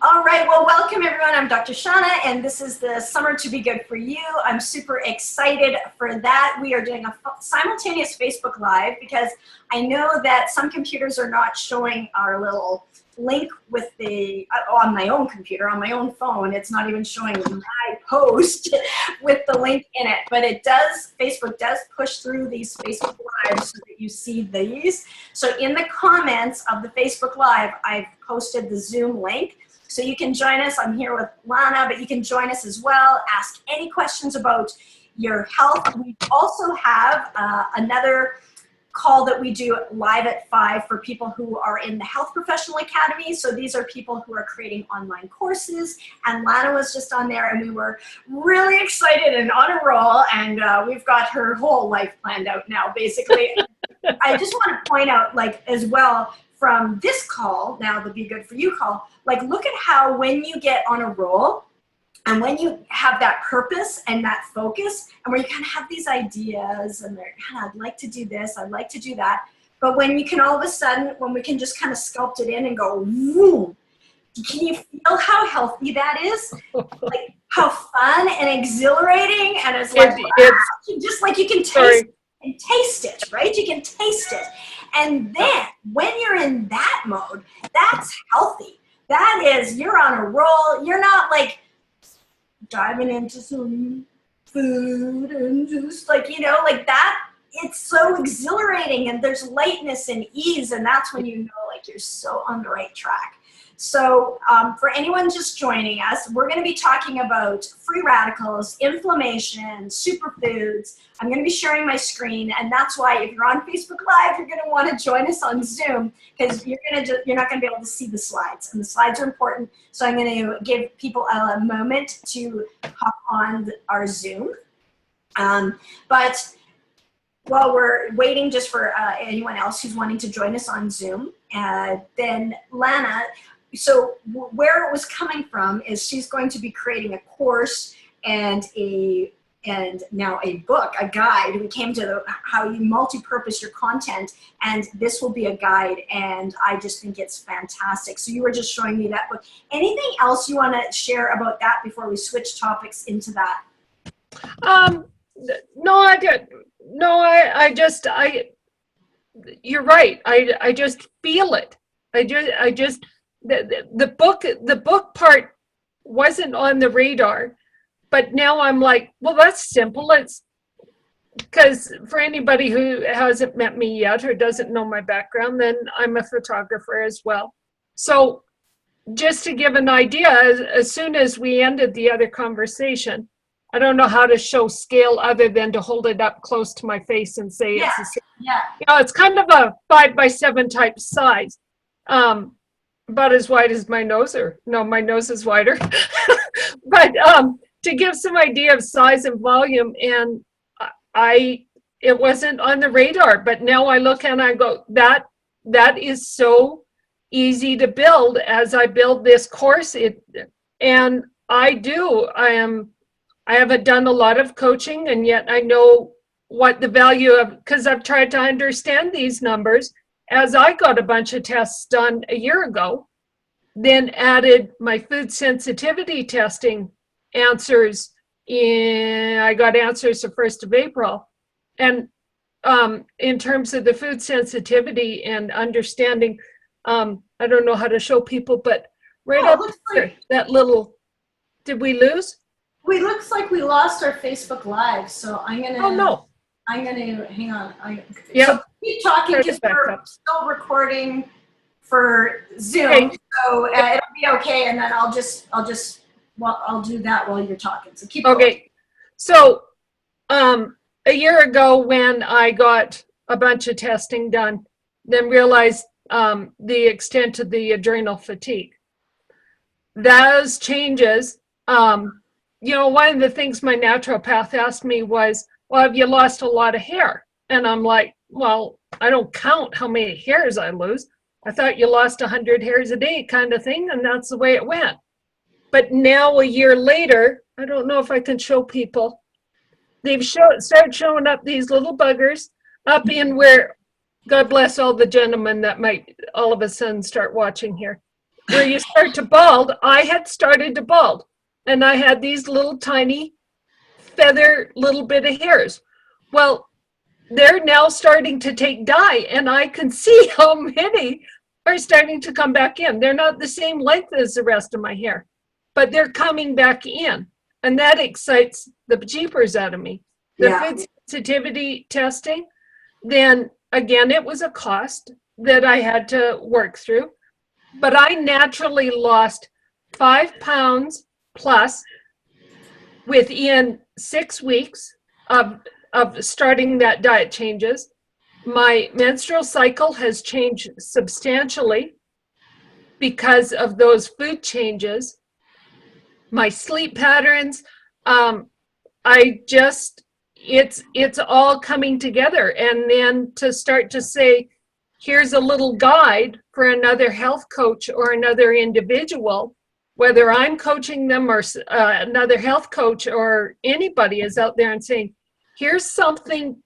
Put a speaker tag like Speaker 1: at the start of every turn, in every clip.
Speaker 1: All right, well, welcome everyone. I'm Dr. Shaunna, and this is the Summer to Be Good for You. I'm super excited for that. We are doing a simultaneous Facebook Live because I know that some computers are not showing our little link with the, on my own computer, on my own phone. It's not even showing my post with the link in it, but it does, Facebook does push through these Facebook Lives so that you see these. So in the comments of the Facebook Live, I've posted the Zoom link. So you can join us. I'm here with Lana, but you can join us as well. Ask any questions about your health. We also have another call that we do live at 5 for people who are in the Health Professional Academy. So these are people who are creating online courses. And Lana was just on there, and we were really excited and on a roll. And we've got her whole life planned out now, basically. I just want to point out, like, as well, from this call, now the Be Good For You call, like, look at how when you get on a roll and when you have that purpose and that focus and where you kind of have these ideas and they're kind of, I'd like to do this, I'd like to do that. But when you can all of a sudden, when we can just kind of sculpt it in and go, whoom, can you feel how healthy that is? Like how fun and exhilarating, and it's like, just like you can taste it, right? You can taste it. And then when you're in that mode, that's healthy. That is, you're on a roll. You're not like diving into some food and just like, you know, like that. It's so exhilarating and there's lightness and ease. And that's when you know, like, you're so on the right track. So for anyone just joining us, we're going to be talking about free radicals, inflammation, superfoods. I'm going to be sharing my screen, and that's why if you're on Facebook Live, you're going to want to join us on Zoom because you're not going to be able to see the slides, and the slides are important. So I'm going to give people a moment to hop on our Zoom. But while we're waiting just for anyone else who's wanting to join us on Zoom, then Lana, so where it was coming from is she's going to be creating a course and now a book, a guide. We came to how you multi-purpose your content, and this will be a guide, and I just think it's fantastic. So you were just showing me that book. Anything else you want to share about that before we switch topics into that?
Speaker 2: No, I did. No, I just, you're right. I just feel it. I just, the book part wasn't on the radar, but now I'm like, well, that's simple. It's because for anybody who hasn't met me yet or doesn't know my background, then I'm a photographer as well. So just to give an idea, as soon as we ended the other conversation, I don't know how to show scale other than to hold it up close to my face and say it's the same.
Speaker 1: Yeah.
Speaker 2: You know, it's kind of a 5x7 type size. About as wide as my nose, or no, my nose is wider. But to give some idea of size and volume, and it wasn't on the radar, but now I look and I go, that is so easy to build as I build this course. And I haven't done a lot of coaching, and yet I know what the value of, because I've tried to understand these numbers as I got a bunch of tests done a year ago, then added my food sensitivity testing answers. I got answers the 1st of April. And in terms of the food sensitivity and understanding, I don't know how to show people, but right up there, like that little, did we lose?
Speaker 1: Looks like we lost our Facebook Live, so I'm gonna.
Speaker 2: Oh no!
Speaker 1: I'm gonna hang on.
Speaker 2: Yeah.
Speaker 1: So keep talking because we're still recording for Zoom, okay. So it'll be okay, and then I'll do that while you're talking. So keep going.
Speaker 2: Okay. So a year ago, when I got a bunch of testing done, then realized the extent of the adrenal fatigue. Those changes. You know, one of the things my naturopath asked me was, well, have you lost a lot of hair? And I'm like, well, I don't count how many hairs I lose. I thought you lost 100 hairs a day kind of thing, and that's the way it went. But now a year later, I don't know if I can show people, they've started showing up these little buggers up in where, God bless all the gentlemen that might all of a sudden start watching here. where you start to bald. I had started to bald, and I had these little tiny feather little bit of hairs. Well, they're now starting to take dye, and I can see how many are starting to come back in. They're not the same length as the rest of my hair, but they're coming back in. And that excites the jeepers out of me. The food sensitivity testing, then again, it was a cost that I had to work through. But I naturally lost 5 pounds plus within 6 weeks of starting that diet changes. My menstrual cycle has changed substantially because of those food changes. My sleep patterns, it's all coming together. And then to start to say, here's a little guide for another health coach or another individual, whether I'm coaching them or another health coach or anybody is out there and saying, here's something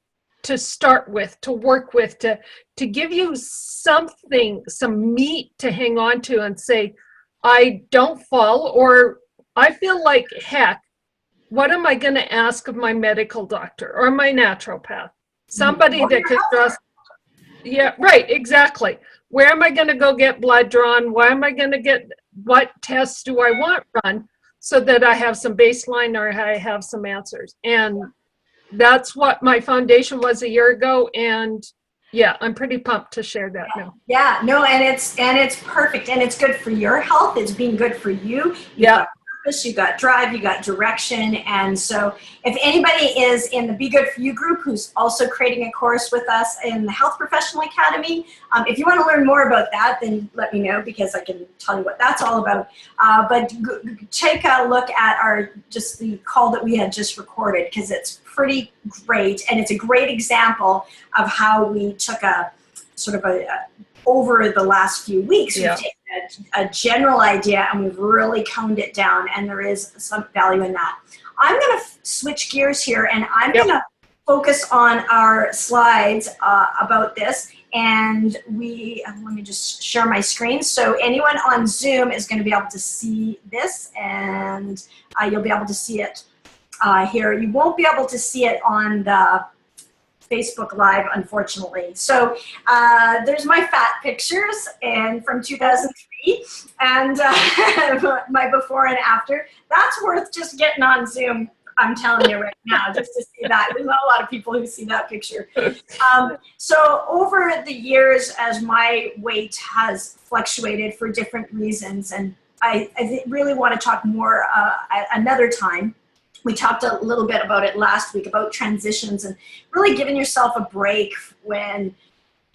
Speaker 2: to start with, to work with, to give you something, some meat to hang on to and say, I don't fall, or I feel like heck, what am I going to ask of my medical doctor or my naturopath? Somebody that can trust. Yeah, right, exactly. Where am I going to go get blood drawn? Where am I going to get, what tests do I want run so that I have some baseline or I have some answers? And that's what my foundation was a year ago. And yeah, I'm pretty pumped to share that now.
Speaker 1: Yeah, no, and it's perfect, and it's good for your health. It's being good for you. You got drive, you got direction. And so if anybody is in the Be Good For You group who's also creating a course with us in the Health Professional Academy, if you want to learn more about that, then let me know, because I can tell you what that's all about. But take a look at the call that we had just recorded, because it's pretty great, and it's a great example of how we took a sort of over the last few weeks, we've taken a general idea and we've really coned it down, and there is some value in that. I'm going to switch gears here, and I'm going to focus on our slides about this. And let me just share my screen. So anyone on Zoom is going to be able to see this, and you'll be able to see it here. You won't be able to see it on the Facebook Live, unfortunately. So there's my fat pictures and from 2003, and my before and after. That's worth just getting on Zoom, I'm telling you right now, just to see that. There's not a lot of people who see that picture. So over the years, as my weight has fluctuated for different reasons, and I really want to talk more another time. We talked a little bit about it last week, about transitions and really giving yourself a break when,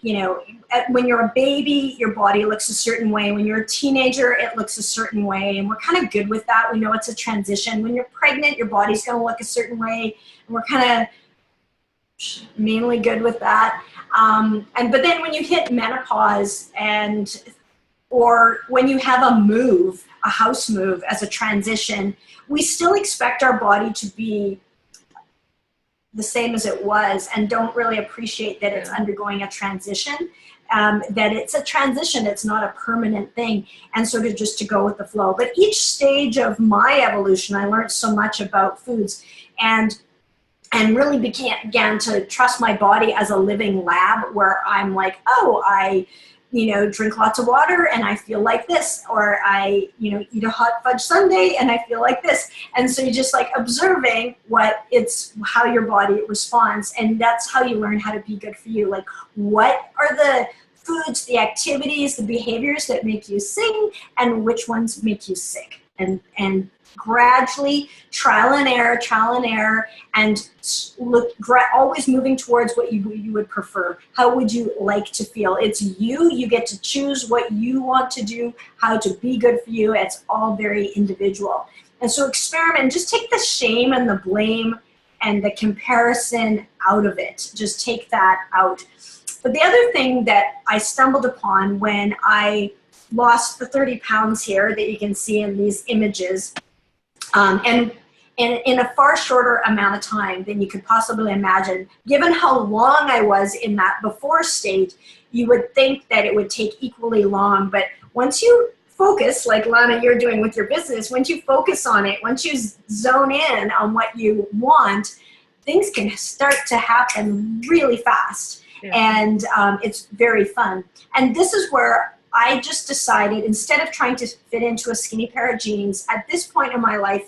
Speaker 1: when you're a baby, your body looks a certain way. When you're a teenager, it looks a certain way. And we're kind of good with that. We know it's a transition. When you're pregnant, your body's going to look a certain way. And we're kind of mainly good with that. But then when you hit menopause or when you have a house move as a transition, we still expect our body to be the same as it was, and don't really appreciate that it's undergoing a transition, that it's a transition, it's not a permanent thing, and sort of just to go with the flow. But each stage of my evolution, I learned so much about foods, and really began to trust my body as a living lab, where I'm like, oh, I drink lots of water and I feel like this, or I, eat a hot fudge sundae and I feel like this. And so you're just like observing how your body responds. And that's how you learn how to be good for you. Like, what are the foods, the activities, the behaviors that make you sing, and which ones make you sick? And gradually trial and error, and always moving towards what you would prefer. How would you like to feel? It's you get to choose what you want to do, how to be good for you. It's all very individual. And so experiment, just take the shame and the blame and the comparison out of it. Just take that out. But the other thing that I stumbled upon when I lost the 30 pounds here that you can see in these images, and in a far shorter amount of time than you could possibly imagine. Given how long I was in that before state, you would think that it would take equally long. But once you focus, like Lana, you're doing with your business, once you focus on it, once you zone in on what you want, things can start to happen really fast. Yeah. And it's very fun. And this is where I just decided, instead of trying to fit into a skinny pair of jeans, at this point in my life,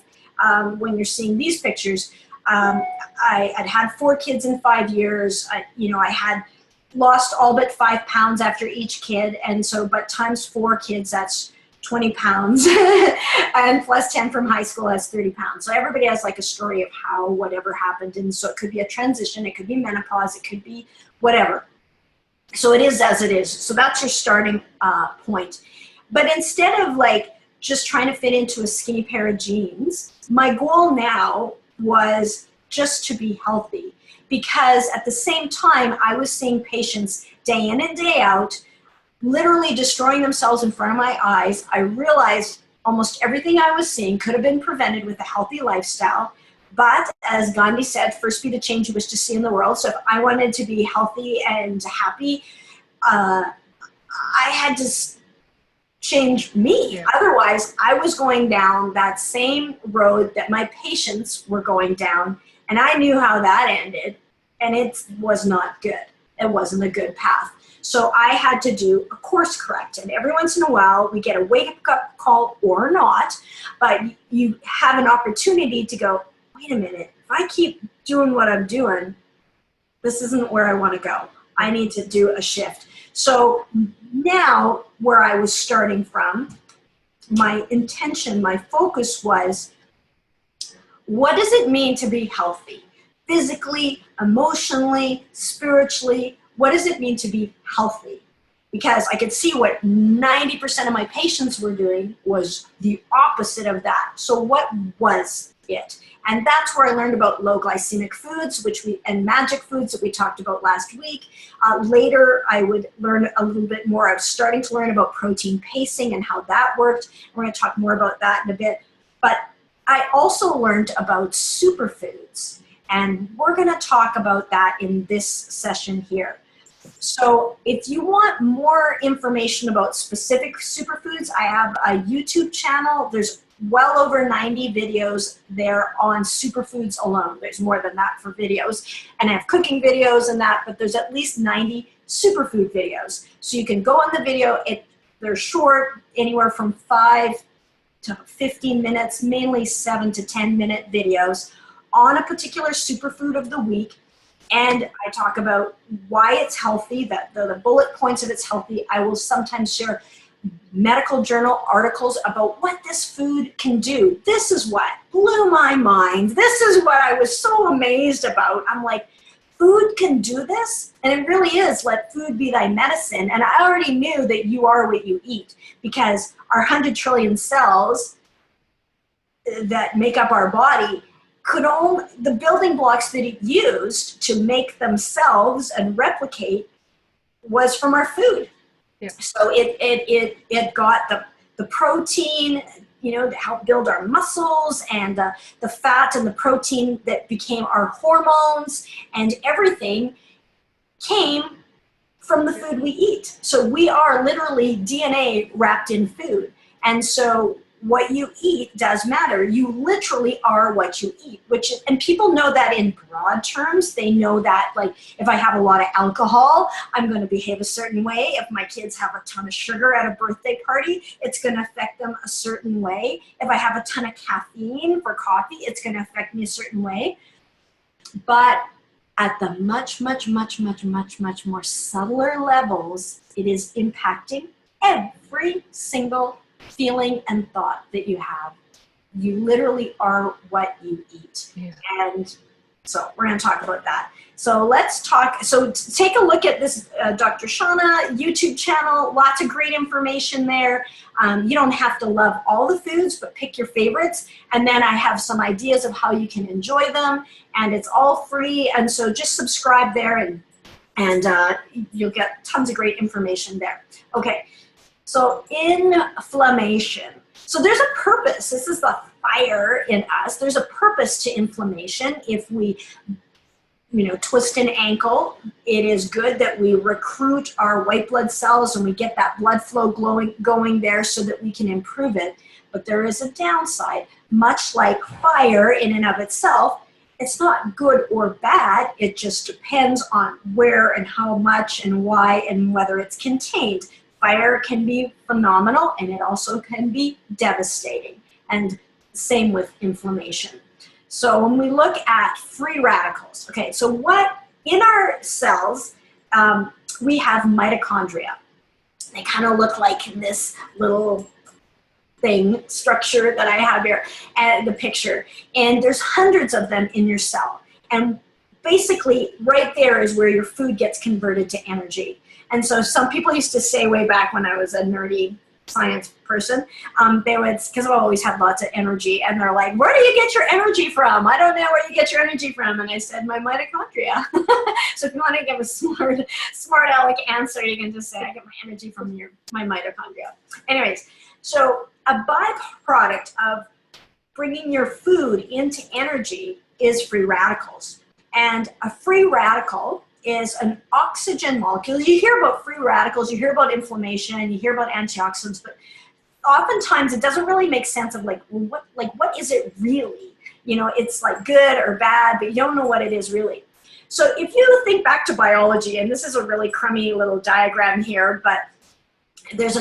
Speaker 1: when you're seeing these pictures, I'd had 4 kids in 5 years. I had lost all but 5 pounds after each kid. And so, but times 4 kids, that's 20 pounds. And plus 10 from high school, that's 30 pounds. So everybody has like a story of how whatever happened. And so it could be a transition, it could be menopause, it could be whatever. So it is as it is. So that's your starting point. But instead of like just trying to fit into a skinny pair of jeans, my goal now was just to be healthy. Because at the same time, I was seeing patients day in and day out, literally destroying themselves in front of my eyes. I realized almost everything I was seeing could have been prevented with a healthy lifestyle. But as Gandhi said, first be the change you wish to see in the world. So if I wanted to be healthy and happy, I had to change me. Yeah. Otherwise, I was going down that same road that my patients were going down. And I knew how that ended. And it was not good. It wasn't a good path. So I had to do a course correct. And every once in a while, we get a wake-up call or not. But you have an opportunity to go, wait a minute, if I keep doing what I'm doing, this isn't where I want to go. I need to do a shift. So now where I was starting from, my intention, my focus was, what does it mean to be healthy? Physically, emotionally, spiritually, what does it mean to be healthy? Because I could see what 90% of my patients were doing was the opposite of that. So what was it? And that's where I learned about low glycemic foods, and magic foods that we talked about last week. Later, I would learn a little bit more. I was starting to learn about protein pacing and how that worked. We're going to talk more about that in a bit. But I also learned about superfoods, and we're going to talk about that in this session here. So if you want more information about specific superfoods, I have a YouTube channel. There's well over 90 videos there on superfoods alone. There's more than that for videos. And I have cooking videos and that, but there's at least 90 superfood videos. So you can go on the video. They're short, anywhere from 5 to 15 minutes, mainly 7 to 10 minute videos on a particular superfood of the week. And I talk about why it's healthy, the bullet points of it's healthy. I will sometimes share medical journal articles about what this food can do. This is what blew my mind. This is what I was so amazed about. I'm like, food can do this? And it really is. Let food be thy medicine. And I already knew that you are what you eat, because our 100 trillion cells that make up our body could only, the building blocks that it used to make themselves and replicate was from our food. Yeah. So it got the protein, to help build our muscles, and the fat and the protein that became our hormones, and everything came from the food we eat. So we are literally DNA wrapped in food. And so what you eat does matter. You literally are what you eat, and people know that in broad terms. They know that, like, if I have a lot of alcohol, I'm going to behave a certain way. If my kids have a ton of sugar at a birthday party, it's going to affect them a certain way. If I have a ton of caffeine for coffee, it's going to affect me a certain way. But at the much, much, much, much, much, much more subtler levels, it is impacting every single feeling and thought that you have. You literally are what you eat. Yeah. And so we're going to talk about that. So let's talk. So take a look at this Dr. Shaunna YouTube channel. Lots of great information there. You don't have to love all the foods, but pick your favorites. And then I have some ideas of how you can enjoy them. And it's all free. And so just subscribe there, and you'll get tons of great information there. Okay. So inflammation. So there's a purpose. This is the fire in us. There's a purpose to inflammation. If we, twist an ankle, it is good that we recruit our white blood cells and we get that blood flow going there so that we can improve it. But there is a downside. Much like fire in and of itself, it's not good or bad. It just depends on where and how much and why and whether it's contained. Fire can be phenomenal and it also can be devastating. And same with inflammation. So when we look at free radicals, okay, so what in our cells, we have mitochondria. They kind of look like this little structure that I have here and the picture. And there's hundreds of them in your cell. And basically right there is where your food gets converted to energy. And so some people used to say way back when I was a nerdy science person, they would, because I've always had lots of energy, and they're like, where do you get your energy from? I don't know where you get your energy from. And I said, my mitochondria. So if you want to give a smart aleck answer, you can just say, I get my energy from my mitochondria. Anyways, so a byproduct of bringing your food into energy is free radicals. And a free radical is an oxygen molecule. You hear about free radicals, you hear about inflammation, you hear about antioxidants, but oftentimes it doesn't really make sense of what is it really? It's like good or bad, but you don't know what it is really. So if you think back to biology, and this is a really crummy little diagram here, but this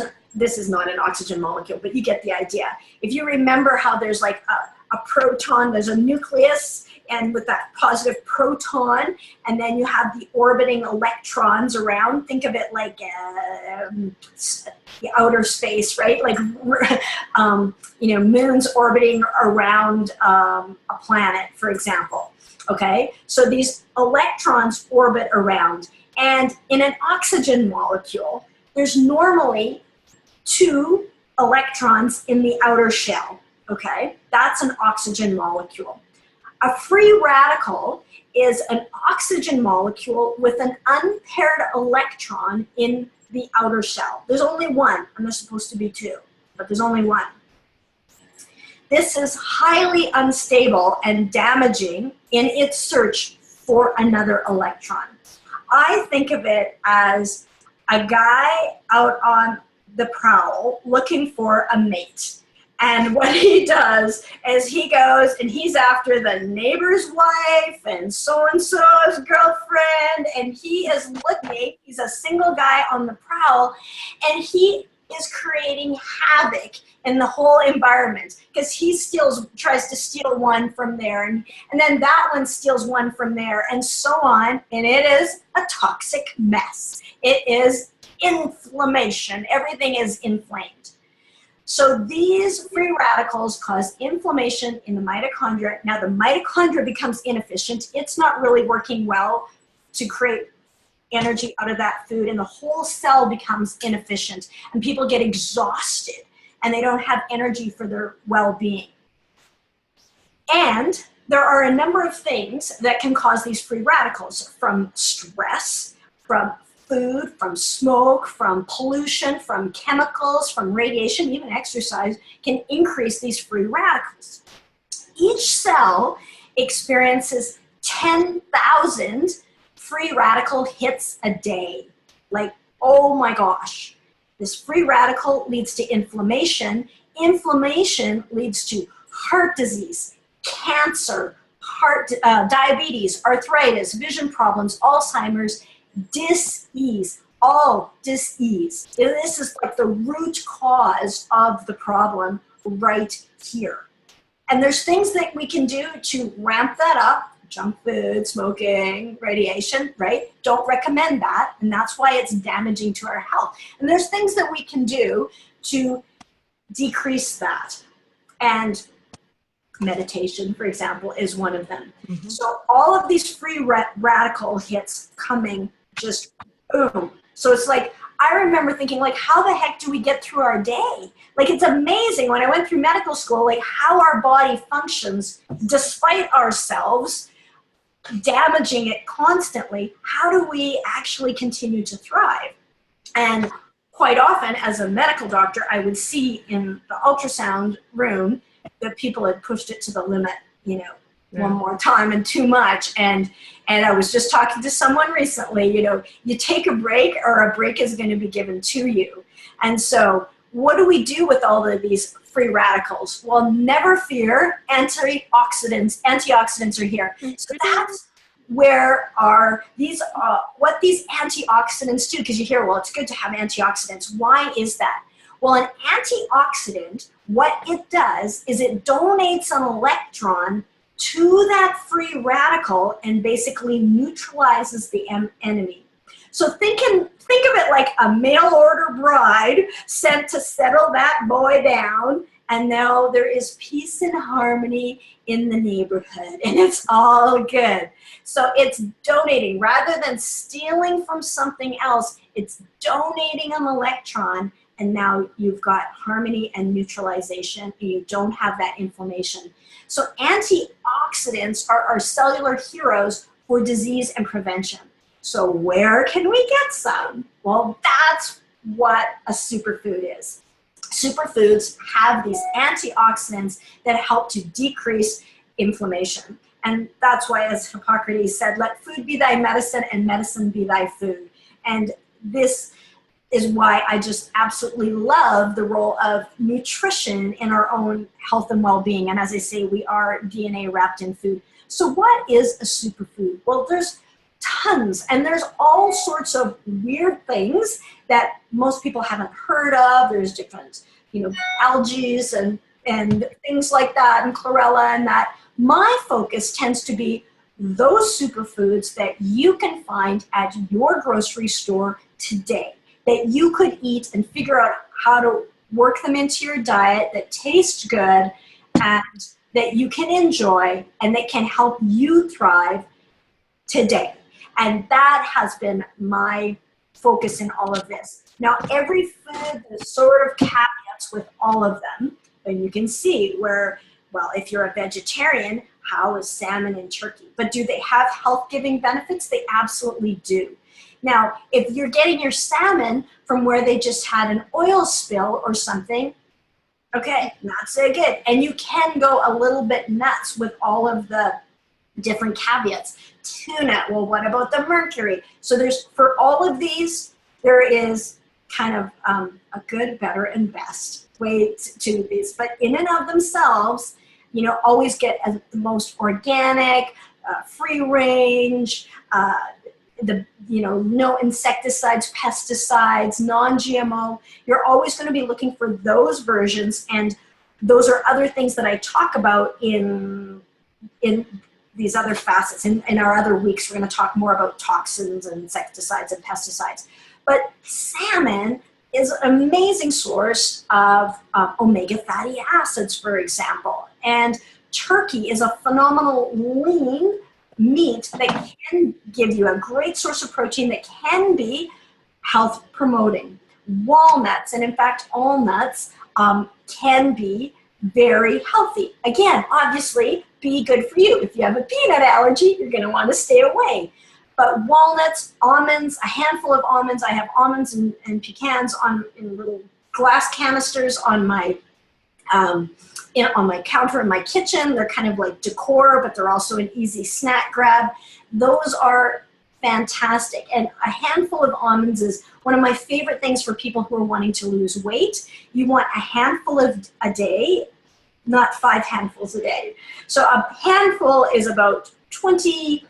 Speaker 1: is not an oxygen molecule, but you get the idea. If you remember how there's like a proton, there's a nucleus, and with that positive proton, and then you have the orbiting electrons around. Think of it like the outer space, right? Like, moons orbiting around a planet, for example. Okay, so these electrons orbit around, and in an oxygen molecule, there's normally 2 electrons in the outer shell. Okay, that's an oxygen molecule. A free radical is an oxygen molecule with an unpaired electron in the outer shell. There's only one, and there's supposed to be 2, but there's only one. This is highly unstable and damaging in its search for another electron. I think of it as a guy out on the prowl looking for a mate. And what he does is he goes and he's after the neighbor's wife and so-and-so's girlfriend, and he is looking, he's a single guy on the prowl, and he is creating havoc in the whole environment because he tries to steal one from there, and then that one steals one from there, and so on, and it is a toxic mess. It is inflammation. Everything is inflamed. So these free radicals cause inflammation in the mitochondria. Now the mitochondria becomes inefficient. It's not really working well to create energy out of that food, and the whole cell becomes inefficient, and people get exhausted and they don't have energy for their well-being. And there are a number of things that can cause these free radicals, from stress, from food, from smoke, from pollution, from chemicals, from radiation, even exercise can increase these free radicals. Each cell experiences 10,000 free radical hits a day. Like, oh my gosh. This free radical leads to inflammation. Inflammation leads to heart disease, cancer, diabetes, arthritis, vision problems, Alzheimer's, dis-ease, all dis-ease. This is like the root cause of the problem right here. And there's things that we can do to ramp that up. Junk food, smoking, radiation, right? Don't recommend that, and that's why it's damaging to our health. And there's things that we can do to decrease that. And meditation, for example, is one of them. Mm-hmm. So all of these free radical hits coming just boom. So it's like, I remember thinking, like, how the heck do we get through our day? Like, it's amazing when I went through medical school, like how our body functions despite ourselves damaging it constantly. How do we actually continue to thrive? And quite often as a medical doctor, I would see in the ultrasound room that people had pushed it to the limit, one more time and too much. And I was just talking to someone recently, you take a break or a break is going to be given to you. And so what do we do with all of these free radicals? Well, never fear, antioxidants are here. So that's where what these antioxidants do, because you hear, well, it's good to have antioxidants. Why is that? Well, an antioxidant, what it does is it donates an electron to that free radical and basically neutralizes the enemy. So think of it like a mail order bride sent to settle that boy down, and now there is peace and harmony in the neighborhood, and it's all good. So it's donating. Rather than stealing from something else, it's donating an electron, and now you've got harmony and neutralization, and you don't have that inflammation. So antioxidants are our cellular heroes for disease and prevention. So where can we get some? Well, that's what a superfood is. Superfoods have these antioxidants that help to decrease inflammation. And that's why, as Hippocrates said, let food be thy medicine and medicine be thy food. And this is why I just absolutely love the role of nutrition in our own health and well-being. And as I say, we are DNA wrapped in food. So what is a superfood? Well, there's tons, and there's all sorts of weird things that most people haven't heard of. There's different, algae and things like that, and chlorella and that. My focus tends to be those superfoods that you can find at your grocery store today, that you could eat and figure out how to work them into your diet, that taste good and that you can enjoy and that can help you thrive today. And that has been my focus in all of this. Now, every food, there's sort of caveats with all of them. And you can see where, well, if you're a vegetarian, how is salmon and turkey? But do they have health-giving benefits? They absolutely do. Now, if you're getting your salmon from where they just had an oil spill or something, okay, not so good. And you can go a little bit nuts with all of the different caveats. Tuna, well, what about the mercury? So there's, for all of these, there is kind of a good, better, and best way to these. But in and of themselves, always get the most organic, free range, no insecticides, pesticides, non-GMO. You're always going to be looking for those versions, and those are other things that I talk about in these other facets. In our other weeks, we're going to talk more about toxins and insecticides and pesticides. But salmon is an amazing source of omega fatty acids, for example. And turkey is a phenomenal lean meat that can give you a great source of protein that can be health promoting. Walnuts, and in fact all nuts, can be very healthy. Again, obviously, be good for you. If you have a peanut allergy, you're going to want to stay away. But walnuts, almonds, a handful of almonds. I have almonds and pecans in little glass canisters on my on my counter in my kitchen. They're kind of like decor, but they're also an easy snack grab. Those are fantastic. And a handful of almonds is one of my favorite things for people who are wanting to lose weight. You want a handful a day, not 5 handfuls a day. So a handful is about 20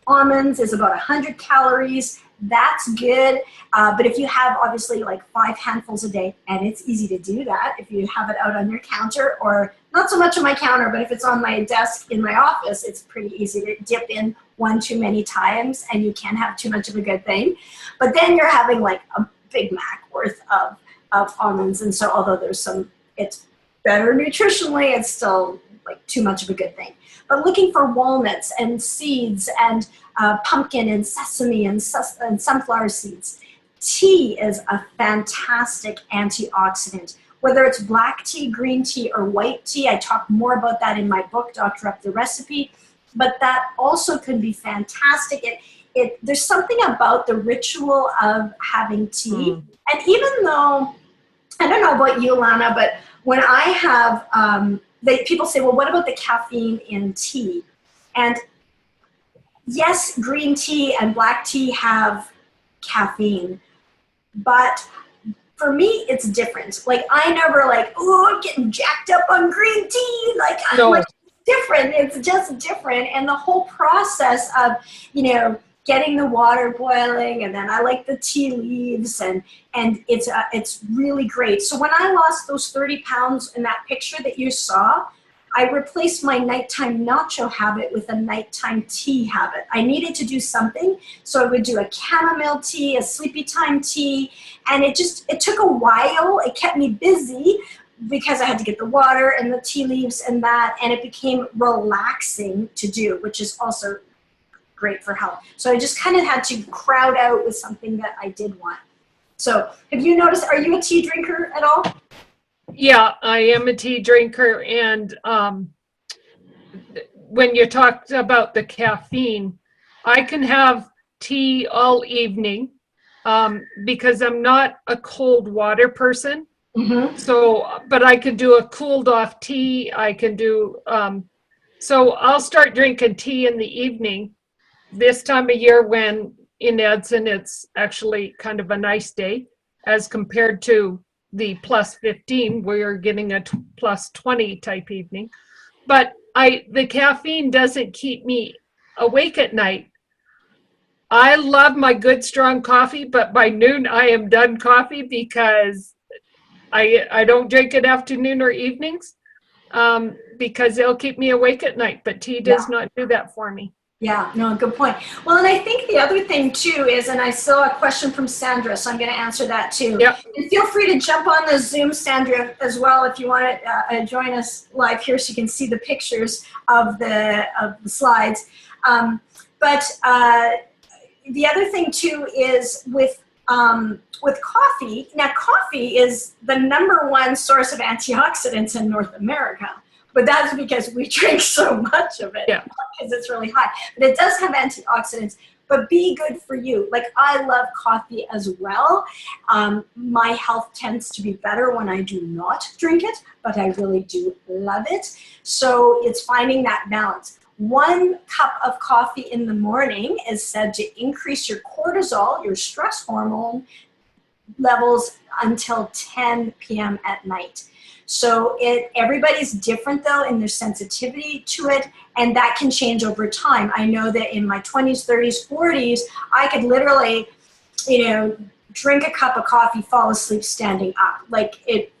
Speaker 1: almonds, is about 100 calories. That's good. But if you have obviously like 5 handfuls a day, and it's easy to do that if you have it out on your counter, or not so much on my counter, but if it's on my desk in my office, it's pretty easy to dip in one too many times, and you can't have too much of a good thing. But then you're having like a Big Mac worth of almonds. And so although it's better nutritionally, it's still like too much of a good thing. But looking for walnuts and seeds and pumpkin and sesame and sunflower seeds. Tea is a fantastic antioxidant. Whether it's black tea, green tea, or white tea, I talk more about that in my book, Doctor Up the Recipe. But that also can be fantastic. There's something about the ritual of having tea. And even though, I don't know about you, Lana, but when I have, people say, well, what about the caffeine in tea? And yes, green tea and black tea have caffeine, but for me, it's different. Like, I never like, oh, I'm getting jacked up on green tea. Like, I'm like, different. It's just different. And the whole process of, you know, getting the water boiling, and then I like the tea leaves, and it's really great. So when I lost those 30 pounds in that picture that you saw, I replaced my nighttime nacho habit with a nighttime tea habit. I needed to do something, so I would do a chamomile tea, a sleepy time tea, and it took a while. It kept me busy because I had to get the water and the tea leaves and that, and it became relaxing to do, which is also great for health. So I just kind of had to crowd out with something that I did want. So have you noticed, are you a tea drinker at all?
Speaker 2: Yeah, I am a tea drinker, and when you talked about the caffeine, I can have tea all evening because I'm not a cold water person.
Speaker 1: Mm-hmm.
Speaker 2: So, but I can do a cooled off tea. I can do, so I'll start drinking tea in the evening this time of year when in Edson it's actually kind of a nice day as compared to the plus 15 where you're getting a plus 20 type evening. But the caffeine doesn't keep me awake at night. I love my good strong coffee, but by noon I am done coffee because I don't drink it afternoon or evenings because it'll keep me awake at night, but tea does not do that for me.
Speaker 1: Yeah, no, good point. Well, and I think the other thing too is, and I saw a question from Sandra, so I'm going to answer that too.
Speaker 2: Yep.
Speaker 1: And feel free to jump on the Zoom, Sandra, as well if you want to join us live here, so you can see the pictures of the slides. But the other thing too is with coffee. Now, coffee is the #1 source of antioxidants in North America. But that's because we drink so much of it, because it's really high. But it does have antioxidants, but be good for you. Like, I love coffee as well. My health tends to be better when I do not drink it, but I really do love it. So it's finding that balance. 1 cup of coffee in the morning is said to increase your cortisol, your stress hormone levels, until 10 p.m. at night. So everybody's different though in their sensitivity to it, and that can change over time. I know that in my 20s, 30s, 40s, I could literally, you know, drink a cup of coffee, fall asleep standing up. Like, it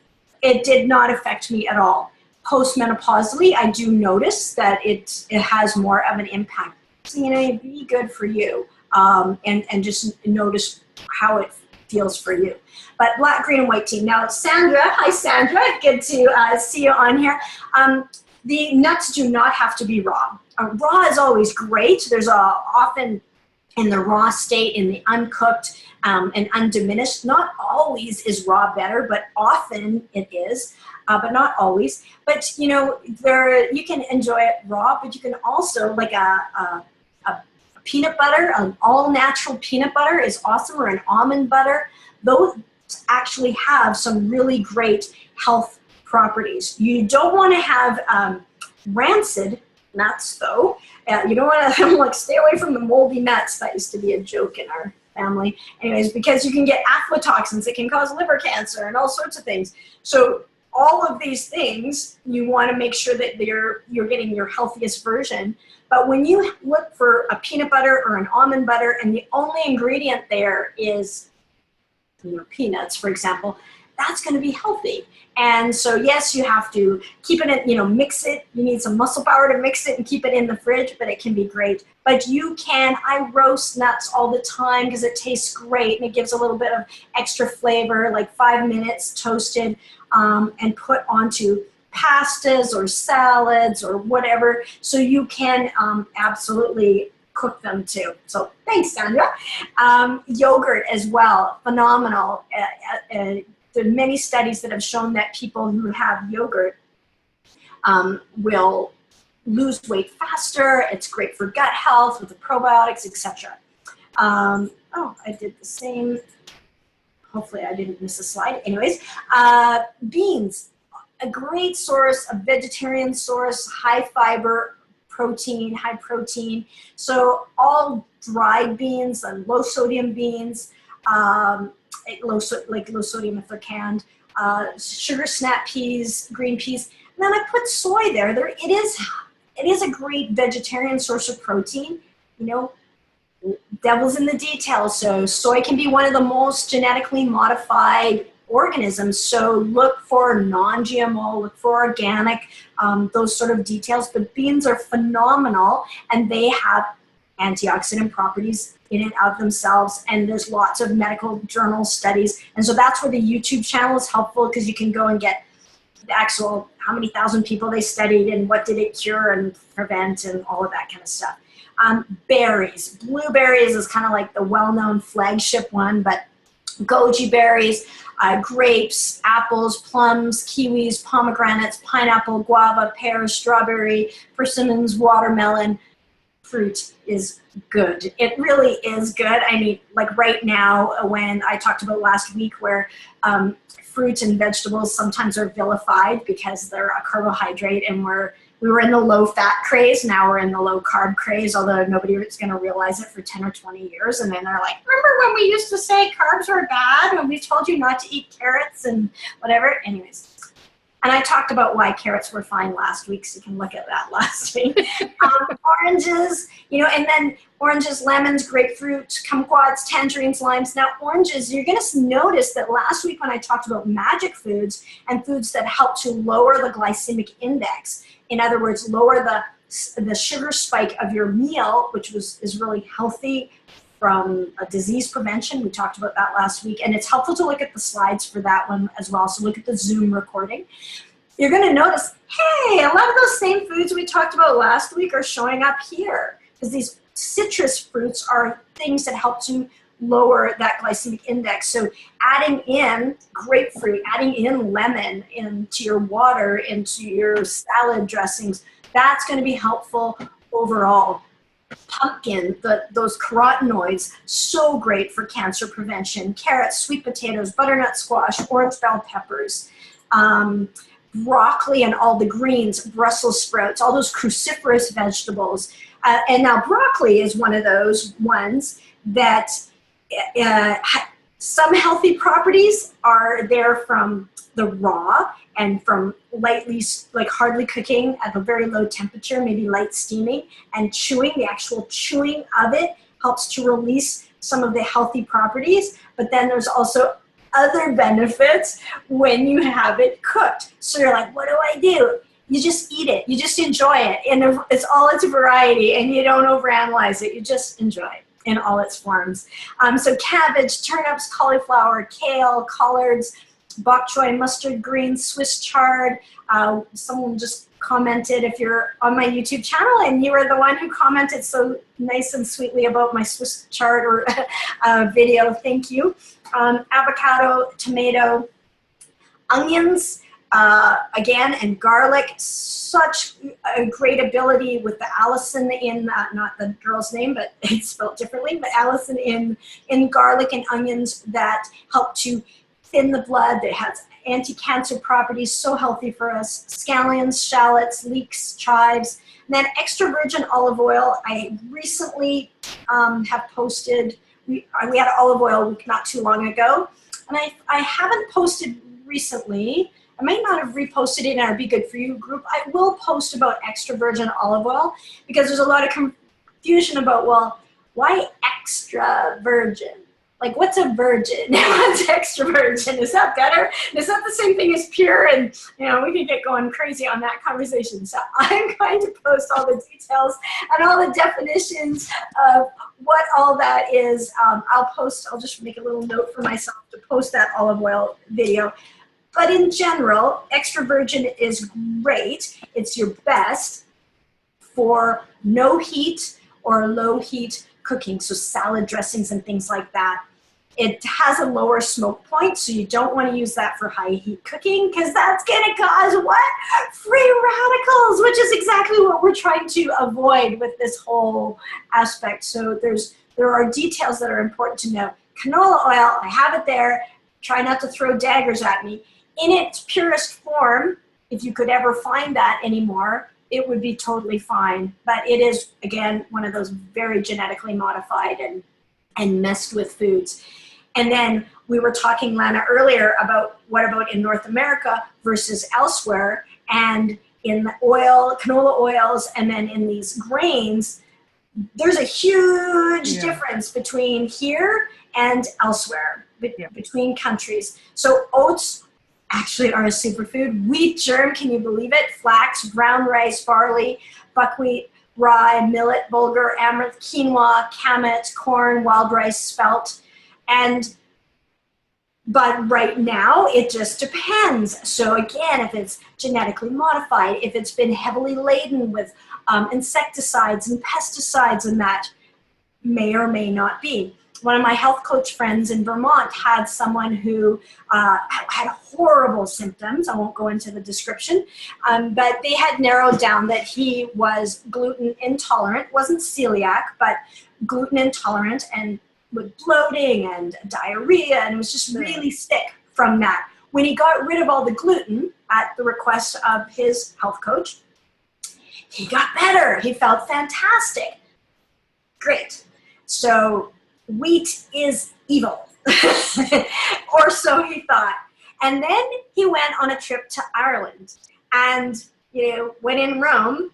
Speaker 1: did not affect me at all. Postmenopausally, I do notice that it has more of an impact. So, you know, be good for you, and just notice how it feels for you. But black, green, and white tea. Now, Sandra, hi Sandra, good to see you on here. The nuts do not have to be raw. Raw is always great. There's often in the raw state, in the uncooked and undiminished. Not always is raw better, but often it is, but not always. But you know, you can enjoy it raw, but you can also, like a peanut butter, an all natural peanut butter is awesome, or an almond butter. Those actually have some really great health properties. You don't want to have rancid nuts though. You don't want to like stay away from the moldy nuts. That used to be a joke in our family. Anyways, because you can get aflatoxins that can cause liver cancer and all sorts of things. So all of these things, you want to make sure that you're getting your healthiest version. But when you look for a peanut butter or an almond butter and the only ingredient there is, you know, peanuts, for example, that's going to be healthy. And so, yes, you have to keep it in, you know, mix it. You need some muscle power to mix it and keep it in the fridge, but it can be great. But you can, I roast nuts all the time because it tastes great and it gives a little bit of extra flavor, like 5 minutes toasted, and put onto pastas or salads or whatever. So you can absolutely cook them too. So thanks, Sandra. Yogurt as well, phenomenal. There are many studies that have shown that people who have yogurt will lose weight faster. It's great for gut health with the probiotics, etc. Oh, I did the same. Hopefully I didn't miss a slide. Anyways, beans, a great source, a vegetarian source, high fiber, protein, high protein. So all dried beans and low sodium beans, low sodium if they're canned, sugar snap peas, green peas. And then I put soy there. It is a great vegetarian source of protein. You know, devil's in the details. So soy can be one of the most genetically modified organisms. So look for non-GMO, look for organic, those sort of details. But beans are phenomenal, and they have antioxidant properties in and of themselves. And there's lots of medical journal studies. And so that's where the YouTube channel is helpful, because you can go and get the actual, how many thousand people they studied and what did it cure and prevent and all of that kind of stuff. Berries, blueberries is kind of like the well-known flagship one, but goji berries, grapes, apples, plums, kiwis, pomegranates, pineapple, guava, pear, strawberry, persimmons, watermelon. Fruit is good. It really is good. I mean, like right now, when I talked about last week where fruits and vegetables sometimes are vilified because they're a carbohydrate, and we were in the low fat craze. Now we're in the low carb craze, although nobody is going to realize it for 10 or 20 years. And then they're like, remember when we used to say carbs were bad and we told you not to eat carrots and whatever? Anyways. And I talked about why carrots were fine last week, so you can look at that last week. Oranges, you know, and then oranges, lemons, grapefruit, kumquats, tangerines, limes. Now oranges, you're going to notice that last week when I talked about magic foods and foods that help to lower the glycemic index, in other words, lower the sugar spike of your meal, which is really healthy from a disease prevention. We talked about that last week, and it's helpful to look at the slides for that one as well. So look at the Zoom recording. You're going to notice, hey, a lot of those same foods we talked about last week are showing up here, because these citrus fruits are things that help to lower that glycemic index. So adding in grapefruit, adding in lemon into your water, into your salad dressings, that's going to be helpful overall. Pumpkin, those carotenoids, so great for cancer prevention. Carrots, sweet potatoes, butternut squash, orange bell peppers, broccoli and all the greens, Brussels sprouts, all those cruciferous vegetables. And now broccoli is one of those ones that some healthy properties are there from the raw and from lightly, like hardly cooking at a very low temperature, maybe light steaming, and chewing. The actual chewing of it helps to release some of the healthy properties. But then there's also other benefits when you have it cooked. So you're like, what do I do? You just eat it. You just enjoy it. And it's all its variety, and you don't overanalyze it. You just enjoy it in all its forms. So cabbage, turnips, cauliflower, kale, collards, bok choy, mustard greens, Swiss chard. Someone just commented, if you're on my YouTube channel and you were the one who commented so nice and sweetly about my Swiss chard or video, thank you. Avocado, tomato, onions, again, and garlic. Such a great ability with the allicin in, not the girl's name, but it's spelled differently, but allicin in garlic and onions that help to thin the blood, that has anti-cancer properties, so healthy for us. Scallions, shallots, leeks, chives. And then extra virgin olive oil. I recently have posted, we had olive oil week not too long ago, and I haven't posted recently. I might not have reposted it in our Be Good For You group. I will post about extra virgin olive oil, because there's a lot of confusion about, well, why extra virgin? Like, what's a virgin? What's extra virgin? Is that better? Is that the same thing as pure? And, you know, we could get going crazy on that conversation. So I'm going to post all the details and all the definitions of what all that is. I'll just make a little note for myself to post that olive oil video. But in general, extra virgin is great. It's your best for no heat or low heat cooking, so salad dressings and things like that. It has a lower smoke point, so you don't want to use that for high heat cooking, because that's going to cause what? Free radicals, which is exactly what we're trying to avoid with this whole aspect. So there are details that are important to know. Canola oil, I have it there. Try not to throw daggers at me. In its purest form, if you could ever find that anymore, it would be totally fine. But it is, again, one of those very genetically modified and messed with foods. And then we were talking, Lana, earlier about what about in North America versus elsewhere, and in the oil, canola oils, and then in these grains, there's a huge difference between here and elsewhere, between countries. So oats actually are a superfood. Wheat germ, can you believe it? Flax, brown rice, barley, buckwheat, rye, millet, bulgur, amaranth, quinoa, kamut, corn, wild rice, spelt. But right now, it just depends. So again, if it's genetically modified, if it's been heavily laden with insecticides and pesticides, and that may or may not be. One of my health coach friends in Vermont had someone who had horrible symptoms. I won't go into the description, but they had narrowed down that he was gluten intolerant, wasn't celiac, but gluten intolerant, and with bloating and diarrhea, and was just really sick from that. When he got rid of all the gluten at the request of his health coach, he got better. He felt fantastic. Great. So wheat is evil, or so he thought. And then he went on a trip to Ireland, and when in Rome,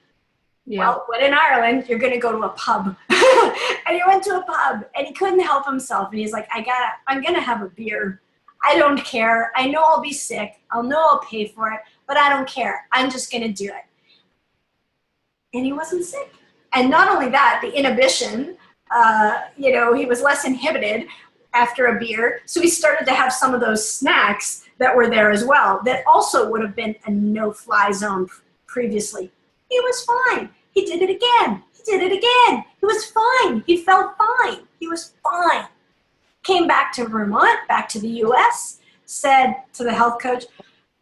Speaker 1: well, when in Ireland, you're going to go to a pub. And he went to a pub, and he couldn't help himself. And he's like, I'm going to have a beer. I don't care. I know I'll be sick. I'll know I'll pay for it, but I don't care. I'm just going to do it. And he wasn't sick. And not only that, the inhibition, he was less inhibited after a beer. So he started to have some of those snacks that were there as well, that also would have been a no-fly zone previously. He was fine. He did it again. He did it again. He was fine. He felt fine. He was fine. Came back to Vermont, back to the US, said to the health coach,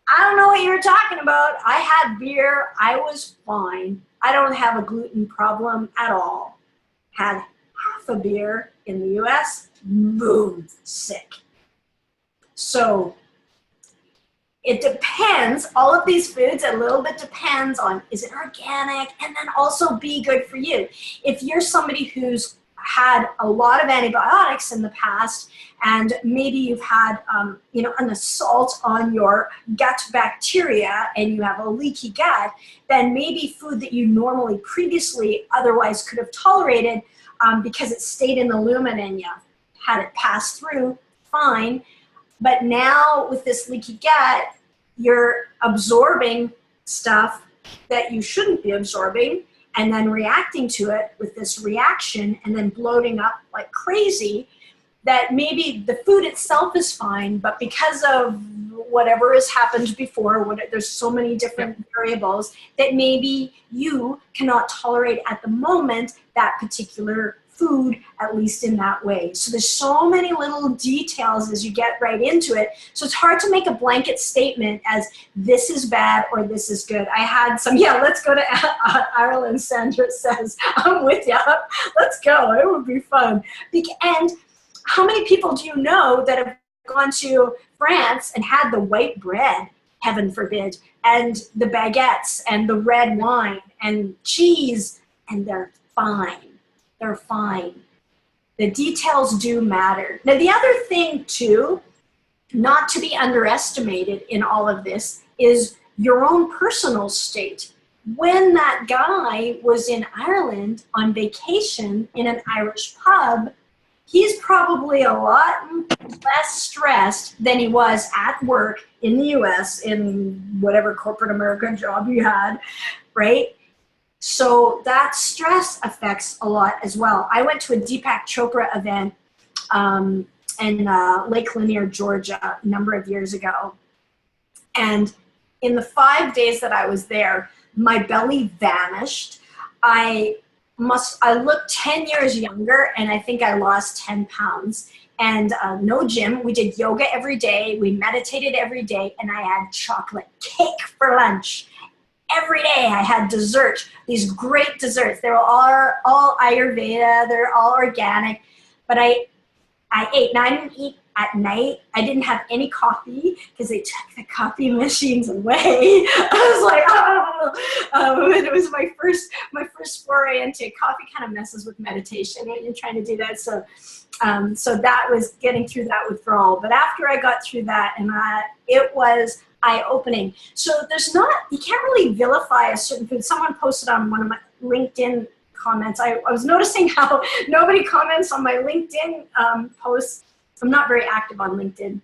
Speaker 1: I don't know what you were talking about. I had beer. I was fine. I don't have a gluten problem at all. Had half a beer in the US, boom, sick. So it depends. All of these foods, a little bit depends on, is it organic? And then also be good for you. If you're somebody who's had a lot of antibiotics in the past, and maybe you've had an assault on your gut bacteria, and you have a leaky gut, then maybe food that you normally previously otherwise could have tolerated because it stayed in the lumen and you had it pass through, fine. But now with this leaky gut, you're absorbing stuff that you shouldn't be absorbing, and then reacting to it with this reaction, and then bloating up like crazy, that maybe the food itself is fine, but because of whatever has happened before, there's so many different variables that maybe you cannot tolerate at the moment that particular food, at least in that way. So there's so many little details as you get right into it. So it's hard to make a blanket statement as this is bad or this is good. I had some, let's go to Ireland, Sandra says. I'm with you. Let's go. It would be fun. And how many people do you know that have gone to France and had the white bread, heaven forbid, and the baguettes and the red wine and cheese, and they're fine. They're fine. The details do matter. Now, the other thing, too, not to be underestimated in all of this, is your own personal state. When that guy was in Ireland on vacation in an Irish pub, he's probably a lot less stressed than he was at work in the US, in whatever corporate America job you had, right? So that stress affects a lot as well. I went to a Deepak Chopra event in Lake Lanier, Georgia, a number of years ago. And in the 5 days that I was there, my belly vanished. I looked 10 years younger, and I think I lost 10 pounds. And no gym. We did yoga every day. We meditated every day. And I had chocolate cake for lunch. Every day I had dessert, these great desserts. They were all Ayurveda. They're all organic. But I ate, and I didn't eat at night. I didn't have any coffee because they took the coffee machines away. I was like, It was my first foray into coffee. Kind of messes with meditation when you're trying to do that. So that was getting through that withdrawal. But after I got through that, and it was eye-opening. So you can't really vilify a certain food. Someone posted on one of my LinkedIn comments. I was noticing how nobody comments on my LinkedIn posts. I'm not very active on LinkedIn.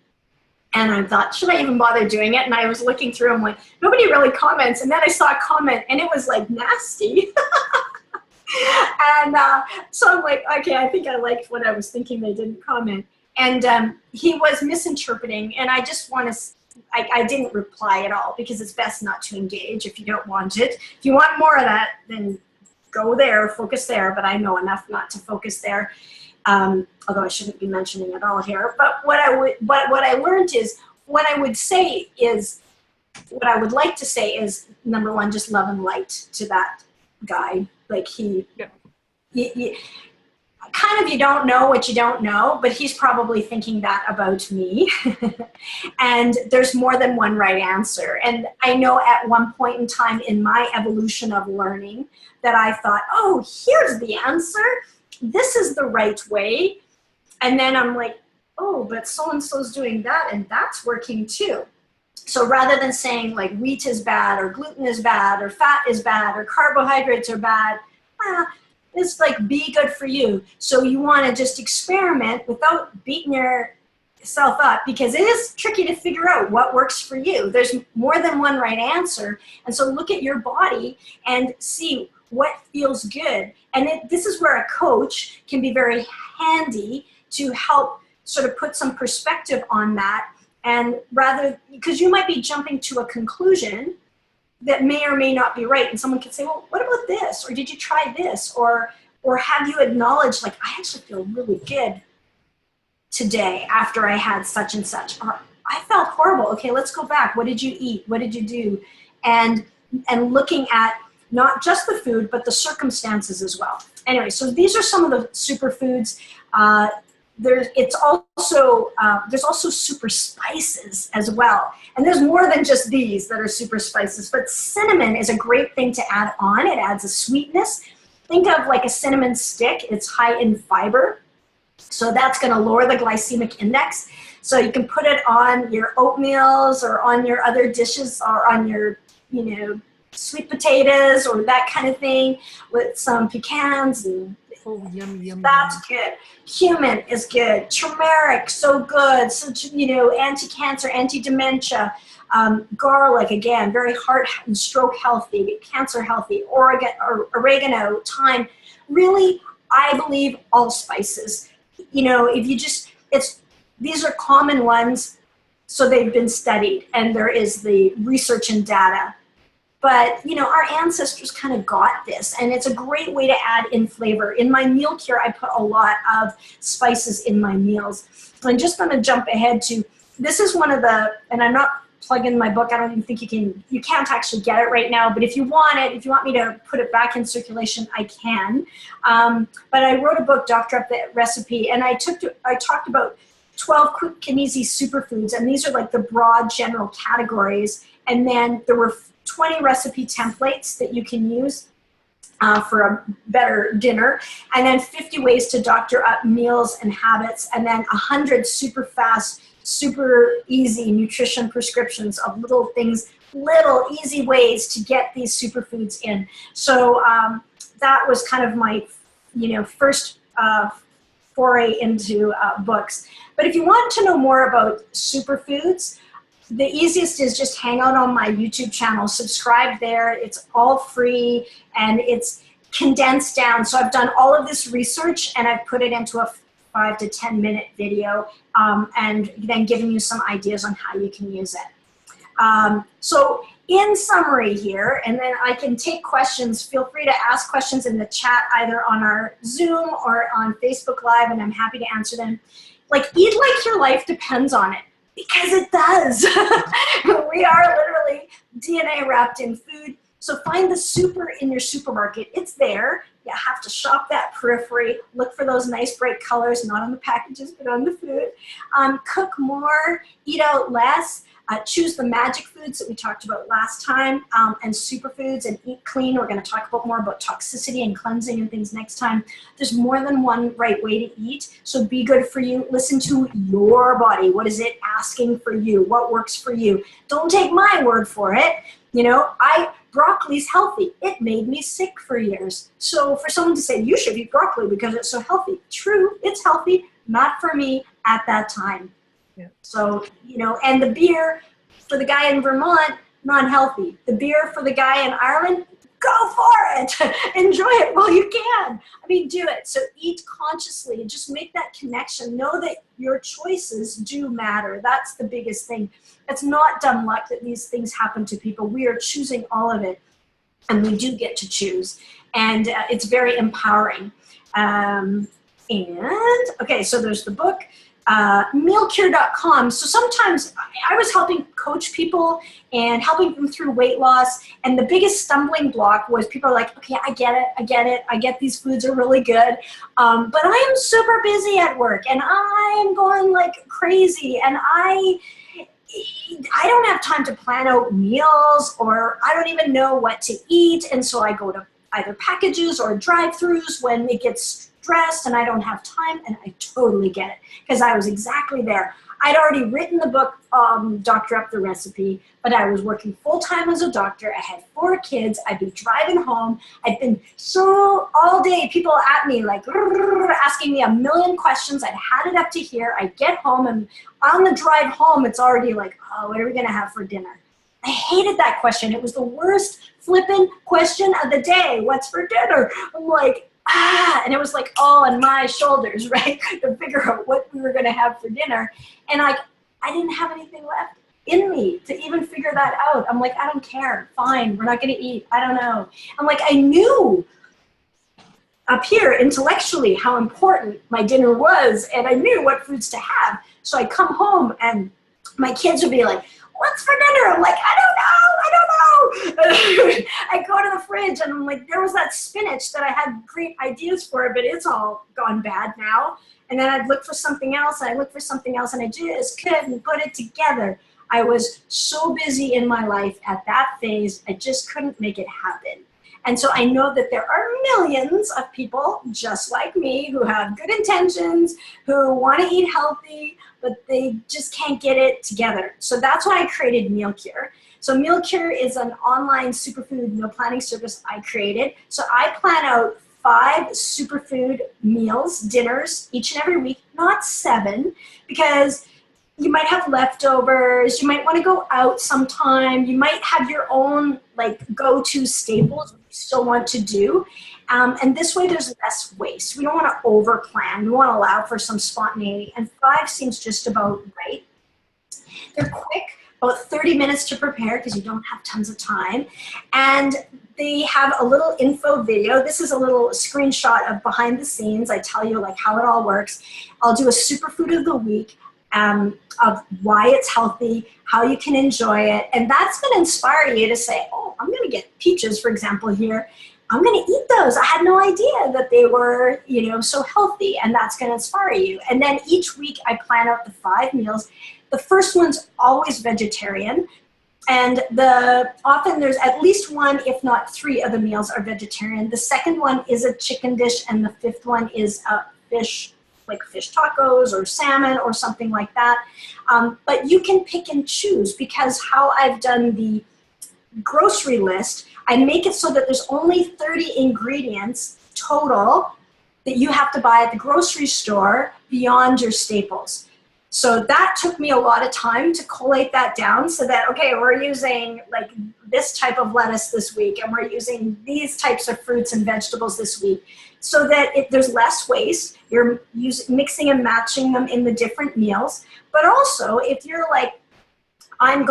Speaker 1: And I thought, should I even bother doing it? And I was looking through, I'm like, nobody really comments. And then I saw a comment, and it was like nasty. And so I'm like, okay, I think I liked what I was thinking. They didn't comment. And he was misinterpreting. And I just want to, I didn't reply at all, because it's best not to engage if you don't want it. If you want more of that, then go there, focus there. But I know enough not to focus there. Although I shouldn't be mentioning it all here. But what I learned is, what I would like to say is, number one, just love and light to that guy. Like you kind of, you don't know what you don't know, but he's probably thinking that about me. And there's more than one right answer. And I know at one point in time in my evolution of learning that I thought, oh, here's the answer. This is the right way. And then I'm like, oh, but so-and-so's doing that, and that's working too. So rather than saying like wheat is bad, or gluten is bad, or fat is bad, or carbohydrates are bad, it's like, be good for you. So you want to just experiment without beating yourself up, because it is tricky to figure out what works for you. There's more than one right answer. And so look at your body and see what feels good. And this is where a coach can be very handy to help sort of put some perspective on that. And because you might be jumping to a conclusion that may or may not be right. And someone could say, well, what about this? Or did you try this? Or have you acknowledged, like, I actually feel really good today after I had such and such. Or I felt horrible. Okay, let's go back. What did you eat? What did you do? And looking at not just the food, but the circumstances as well. Anyway, so these are some of the superfoods. There's also SuperSpices as well. And there's more than just these that are SuperSpices, but cinnamon is a great thing to add on. It adds a sweetness. Think of like a cinnamon stick. It's high in fiber. So that's going to lower the glycemic index. So you can put it on your oatmeals or on your other dishes, or on your, sweet potatoes or that kind of thing, with some pecans and
Speaker 2: yum.
Speaker 1: That's good. Cumin is good. Turmeric, so good. So, anti-cancer, anti-dementia. Garlic, again, very heart and stroke healthy, cancer healthy. Oregano, thyme. Really, I believe all spices. These are common ones, so they've been studied, and there is the research and data. But, our ancestors kind of got this, and it's a great way to add in flavor. In my meal cure, I put a lot of spices in my meals. I'm just going to jump ahead to, this is one of the, and I'm not plugging my book. I don't even think you can't actually get it right now. But if you want it, if you want me to put it back in circulation, I can. But I wrote a book, Doctor Up the Recipe, and I talked about 12 quick and easy superfoods, and these are like the broad general categories. And then there were 20 recipe templates that you can use for a better dinner, and then 50 ways to doctor up meals and habits, and then 100 super fast, super easy nutrition prescriptions of little things, little easy ways to get these superfoods in. So that was kind of my first foray into books. But if you want to know more about superfoods, the easiest is just hang out on my YouTube channel, subscribe there. It's all free and it's condensed down. So I've done all of this research and I've put it into a 5 to 10 minute video, and then giving you some ideas on how you can use it. So in summary here, and then I can take questions. Feel free to ask questions in the chat, either on our Zoom or on Facebook Live, and I'm happy to answer them. Like, eat like your life depends on it. Because it does. We are literally DNA wrapped in food. So find the super in your supermarket. It's there. You have to shop that periphery. Look for those nice bright colors, not on the packages, but on the food. Cook more, eat out less. Choose the magic foods that we talked about last time, and superfoods, and eat clean. We're going to talk more about toxicity and cleansing and things next time. There's more than one right way to eat, so be good for you. Listen to your body. What is it asking for you? What works for you? Don't take my word for it. You know, broccoli's healthy. It made me sick for years. So for someone to say, you should eat broccoli because it's so healthy. True, it's healthy, not for me at that time. Yeah. So, you know, and the beer for the guy in Vermont, non-healthy. The beer for the guy in Ireland, go for it. Enjoy it while you can. I mean, do it. So eat consciously. Just make that connection. Know that your choices do matter. That's the biggest thing. It's not dumb luck that these things happen to people. We are choosing all of it, and we do get to choose. And it's very empowering. Okay, so there's the book. Mealcure.com. So sometimes I was helping coach people and helping them through weight loss, and the biggest stumbling block was people are like, okay, I get it, I get these foods are really good, but I am super busy at work, and I'm going like crazy, and I don't have time to plan out meals, or I don't even know what to eat, and so I go to either packages or drive-thrus when it gets stressed and I don't have time, and I totally get it because I was exactly there. I'd already written the book, Doctor Up the Recipe, but I was working full-time as a doctor. I had 4 kids. I'd be driving home. I'd been so all day, people at me like asking me a million questions. I'd had it up to here. I get home, and on the drive home, it's already like, oh, what are we going to have for dinner? I hated that question. It was the worst flippin' question of the day. What's for dinner? I'm like, and it was like all on my shoulders, right, to figure out what we were going to have for dinner. And I didn't have anything left in me to even figure that out. I'm like, I don't care. Fine. We're not going to eat. I don't know. I'm like, I knew up here intellectually how important my dinner was, and I knew what foods to have. So I come home and my kids would be like, what's for dinner? I'm like, I don't know. I go to the fridge and I'm like, there was that spinach that I had great ideas for, but it's all gone bad now. And then I'd look for something else, and I'd look for something else, and I just couldn't put it together. I was so busy in my life at that phase, I just couldn't make it happen. And so I know that there are millions of people just like me who have good intentions, who want to eat healthy, but they just can't get it together. So that's why I created Mealcure. So Mealcure is an online superfood meal planning service I created. So I plan out 5 superfood meals, dinners, each and every week, not 7, because you might have leftovers, you might want to go out sometime, you might have your own like go-to staples you still want to do. And this way there's less waste. We don't want to over-plan. We want to allow for some spontaneity. And 5 seems just about right. They're quick, about 30 minutes to prepare because you don't have tons of time. And they have a little info video. This is a little screenshot of behind the scenes. I tell you like how it all works. I'll do a superfood of the week, of why it's healthy, how you can enjoy it. And that's going to inspire you to say, oh, I'm going to get peaches, for example, here. I'm going to eat those. I had no idea that they were, you know, so healthy, and that's going to inspire you. And then each week I plan out the 5 meals. The first one's always vegetarian, and often there's at least 1, if not 3 of the meals are vegetarian. The second one is a chicken dish, and the 5th one is a fish, like fish tacos or salmon or something like that. But you can pick and choose, because how I've done the grocery list, I make it so that there's only 30 ingredients total that you have to buy at the grocery store beyond your staples. So that took me a lot of time to collate that down so that, okay, we're using like this type of lettuce this week, and we're using these types of fruits and vegetables this week, so that there's less waste. You're mixing and matching them in the different meals. But also, if you're like, I'm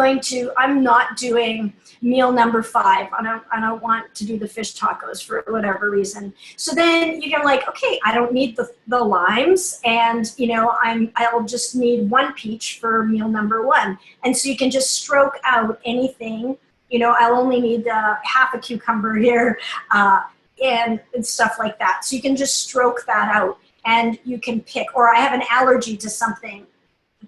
Speaker 1: not doing meal number 5. I don't want to do the fish tacos for whatever reason. So then you can like, okay, I don't need the limes, and you know, I'll just need 1 peach for meal number 1. And so you can just stroke out anything You know, I'll only need half a cucumber here and stuff like that. So you can just stroke that out, and you can pick, or I have an allergy to something,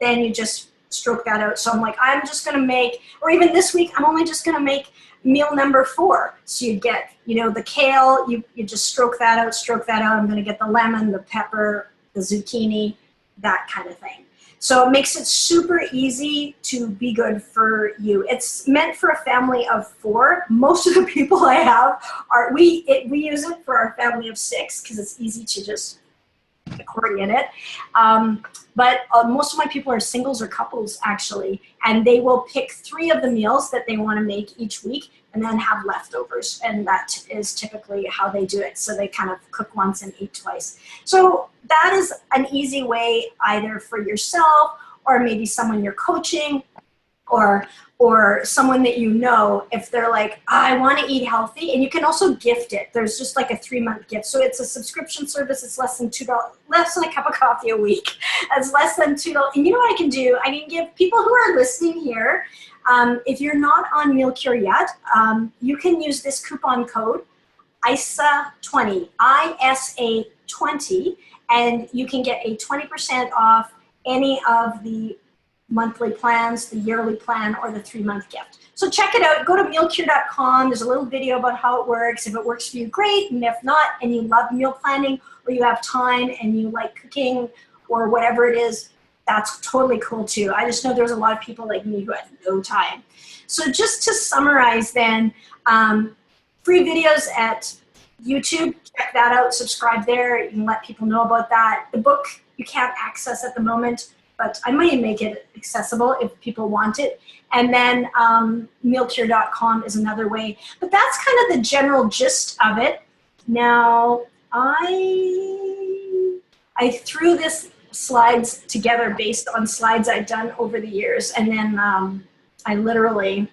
Speaker 1: then you just stroke that out. So I'm like, I'm just going to make, or even this week, I'm only just going to make meal number 4. So you get, you know, the kale, you just stroke that out, stroke that out. I'm going to get the lemon, the pepper, the zucchini, that kind of thing. So it makes it super easy to be good for you. It's meant for a family of 4. Most of the people I have are, we use it for our family of 6 because it's easy to just accordion it. But most of my people are singles or couples, actually, and they will pick 3 of the meals that they want to make each week and then have leftovers, and that is typically how they do it. So they kind of cook once and eat twice. So that is an easy way either for yourself or maybe someone you're coaching or someone that you know, if they're like, I want to eat healthy, and you can also gift it. There's just like a 3-month gift. So it's a subscription service. It's less than $2, less than a cup of coffee a week. It's less than $2. And you know what I can do? I can give people who are listening here, if you're not on MealCure yet, you can use this coupon code, ISA20, ISA20, and you can get a 20% off any of the monthly plans, the yearly plan, or the 3-month gift. So check it out. Go to mealcure.com. There's a little video about how it works. If it works for you, great. And if not, and you love meal planning, or you have time and you like cooking or whatever it is, that's totally cool too. I just know there's a lot of people like me who have no time. So just to summarize then, free videos at YouTube, check that out, subscribe there. You can let people know about that. The book you can't access at the moment, but I might make it accessible if people want it. And then mealcure.com is another way. But that's kind of the general gist of it. Now, I threw this slides together based on slides I've done over the years. And then I literally,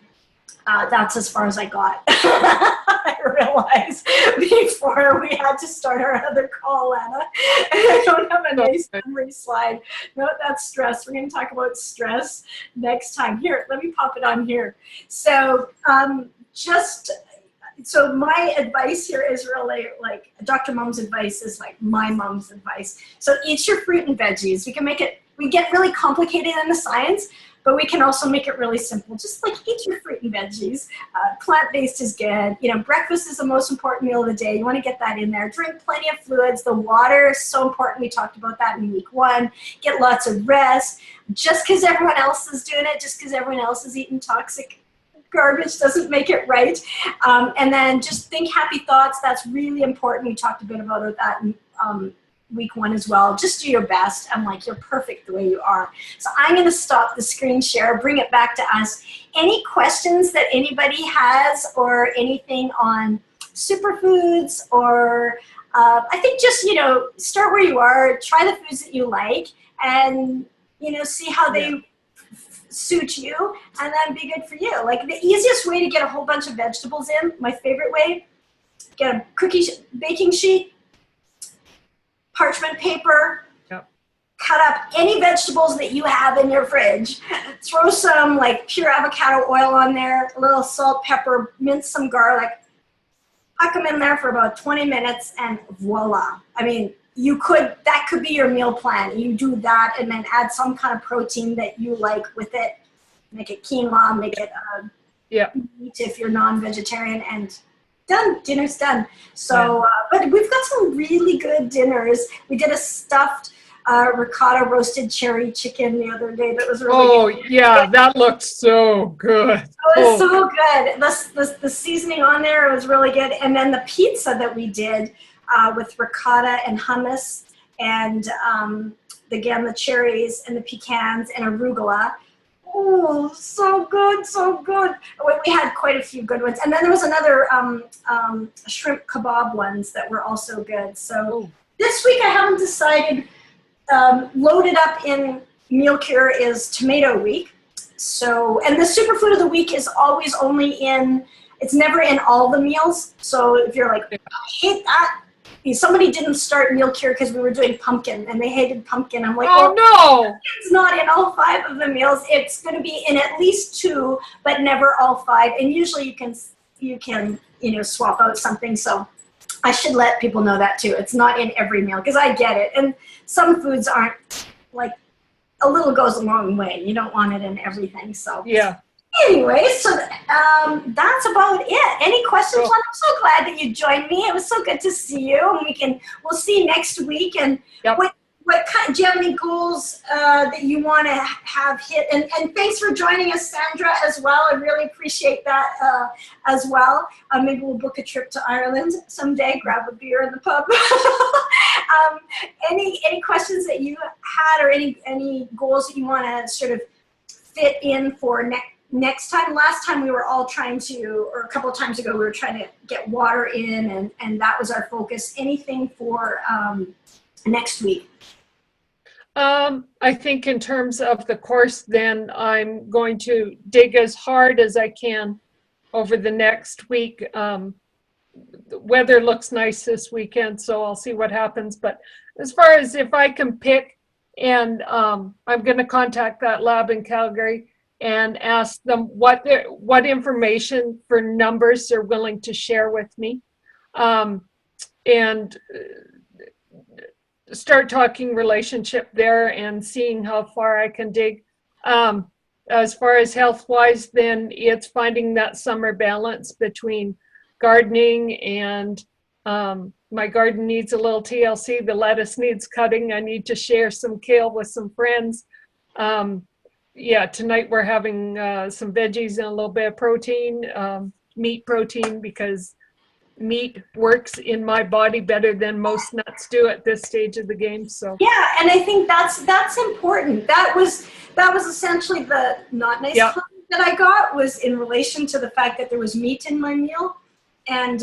Speaker 1: that's as far as I got. I realized before we had to start our other call, Lana. I don't have a nice summary slide. No, that's stress. We're going to talk about stress next time. Here, let me pop it on here. So so my advice here is really like Dr. Mom's advice is like my mom's advice. So eat your fruit and veggies. We get really complicated in the science, but we can also make it really simple. Just like eat your fruit and veggies. Plant-based is good. You know, breakfast is the most important meal of the day. You want to get that in there. Drink plenty of fluids. The water is so important. We talked about that in week 1. Get lots of rest. Just because everyone else is doing it, just because everyone else is eating toxic garbage doesn't make it right. And then just think happy thoughts. That's really important. We talked a bit about that in week 1 as well. Just do your best. I'm like, you're perfect the way you are. So I'm going to stop the screen share, bring it back to us. Any questions that anybody has or anything on superfoods or I think just, you know, start where you are, try the foods that you like and, you know, see how they suit you and then be good for you. Like the easiest way to get a whole bunch of vegetables in, my favorite way, get a baking sheet, parchment paper, cut up any vegetables that you have in your fridge, throw some like pure avocado oil on there, a little salt, pepper, mince some garlic, huck them in there for about 20 minutes and voila. I mean, that could be your meal plan. You do that and then add some kind of protein that you like with it. Make it quinoa, make it meat if you're non-vegetarian, and done. Dinner's done. So, but we've got some really good dinners. We did a stuffed ricotta roasted cherry chicken the other day that was really good.
Speaker 2: Yeah, that looked so good.
Speaker 1: It was so good. The seasoning on there was really good. And then the pizza that we did with ricotta and hummus and again the cherries and the pecans and arugula. Oh, so good, so good. We had quite a few good ones. And then there was another shrimp kebab ones that were also good. So this week I haven't decided. Loaded up in MealCure is tomato week. So, and the superfood of the week is always only it's never in all the meals. So if you're like, I hate that, somebody didn't start meal cure because we were doing pumpkin and they hated pumpkin. I'm like,
Speaker 2: oh no,
Speaker 1: it's not in all 5 of the meals. It's going to be in at least 2, but never all 5. And usually you can swap out something. So I should let people know that too. It's not in every meal because I get it. And some foods aren't, like, a little goes a long way. You don't want it in everything. So
Speaker 2: yeah.
Speaker 1: Anyway, so that's about it. Any questions? Well, I'm so glad that you joined me. It was so good to see you, and we'll see you next week. And
Speaker 2: yep.
Speaker 1: What kind? Do you have any goals that you want to have hit? And thanks for joining us, Sandra, as well. I really appreciate that as well. Maybe we'll book a trip to Ireland someday. Grab a beer in the pub. Any questions that you had, or any goals that you want to sort of fit in for next time? Last time we were all trying to, or a couple of times ago, we were trying to get water in, and that was our focus. Anything for next week?
Speaker 2: I think in terms of the course, then I'm going to dig as hard as I can over the next week. The weather looks nice this weekend, so I'll see what happens. But as far as if I can pick, and I'm going to contact that lab in Calgary and ask them what information for numbers they're willing to share with me, and start talking relationship there and seeing how far I can dig. As far as health-wise, then it's finding that summer balance between gardening and my garden needs a little TLC. The lettuce needs cutting. I need to share some kale with some friends. Yeah, tonight we're having some veggies and a little bit of protein, meat protein, because meat works in my body better than most nuts do at this stage of the game. So
Speaker 1: yeah, and I think that's important. That was essentially the not nice comment that I got, was in relation to the fact that there was meat in my meal, and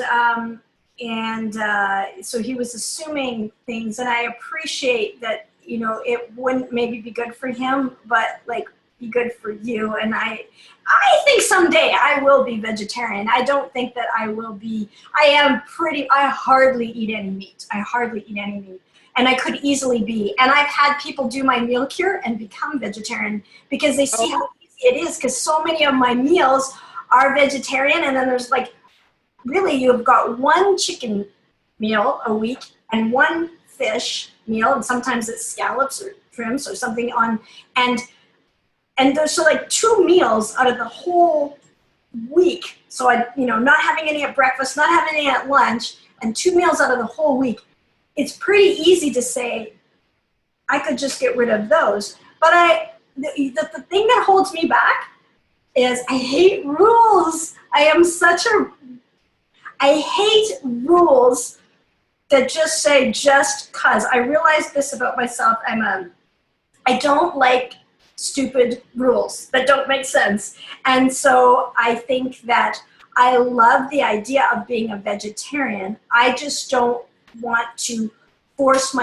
Speaker 1: so he was assuming things, and I appreciate that. It wouldn't maybe be good for him, but like be good for you. And I think someday I will be vegetarian. I don't think that I will be. I hardly eat any meat. And I could easily be. And I've had people do my meal cure and become vegetarian because they see how easy it is, because so many of my meals are vegetarian. And then there's like, really, you've got 1 chicken meal a week and 1 fish meal, and sometimes it's scallops or shrimps or something on, and there's so like 2 meals out of the whole week. So not having any at breakfast, not having any at lunch, and 2 meals out of the whole week. It's pretty easy to say, I could just get rid of those. But the thing that holds me back is I hate rules. I hate rules that just say just cause. I realize this about myself. I don't like stupid rules that don't make sense. And so I think that I love the idea of being a vegetarian. I just don't want to force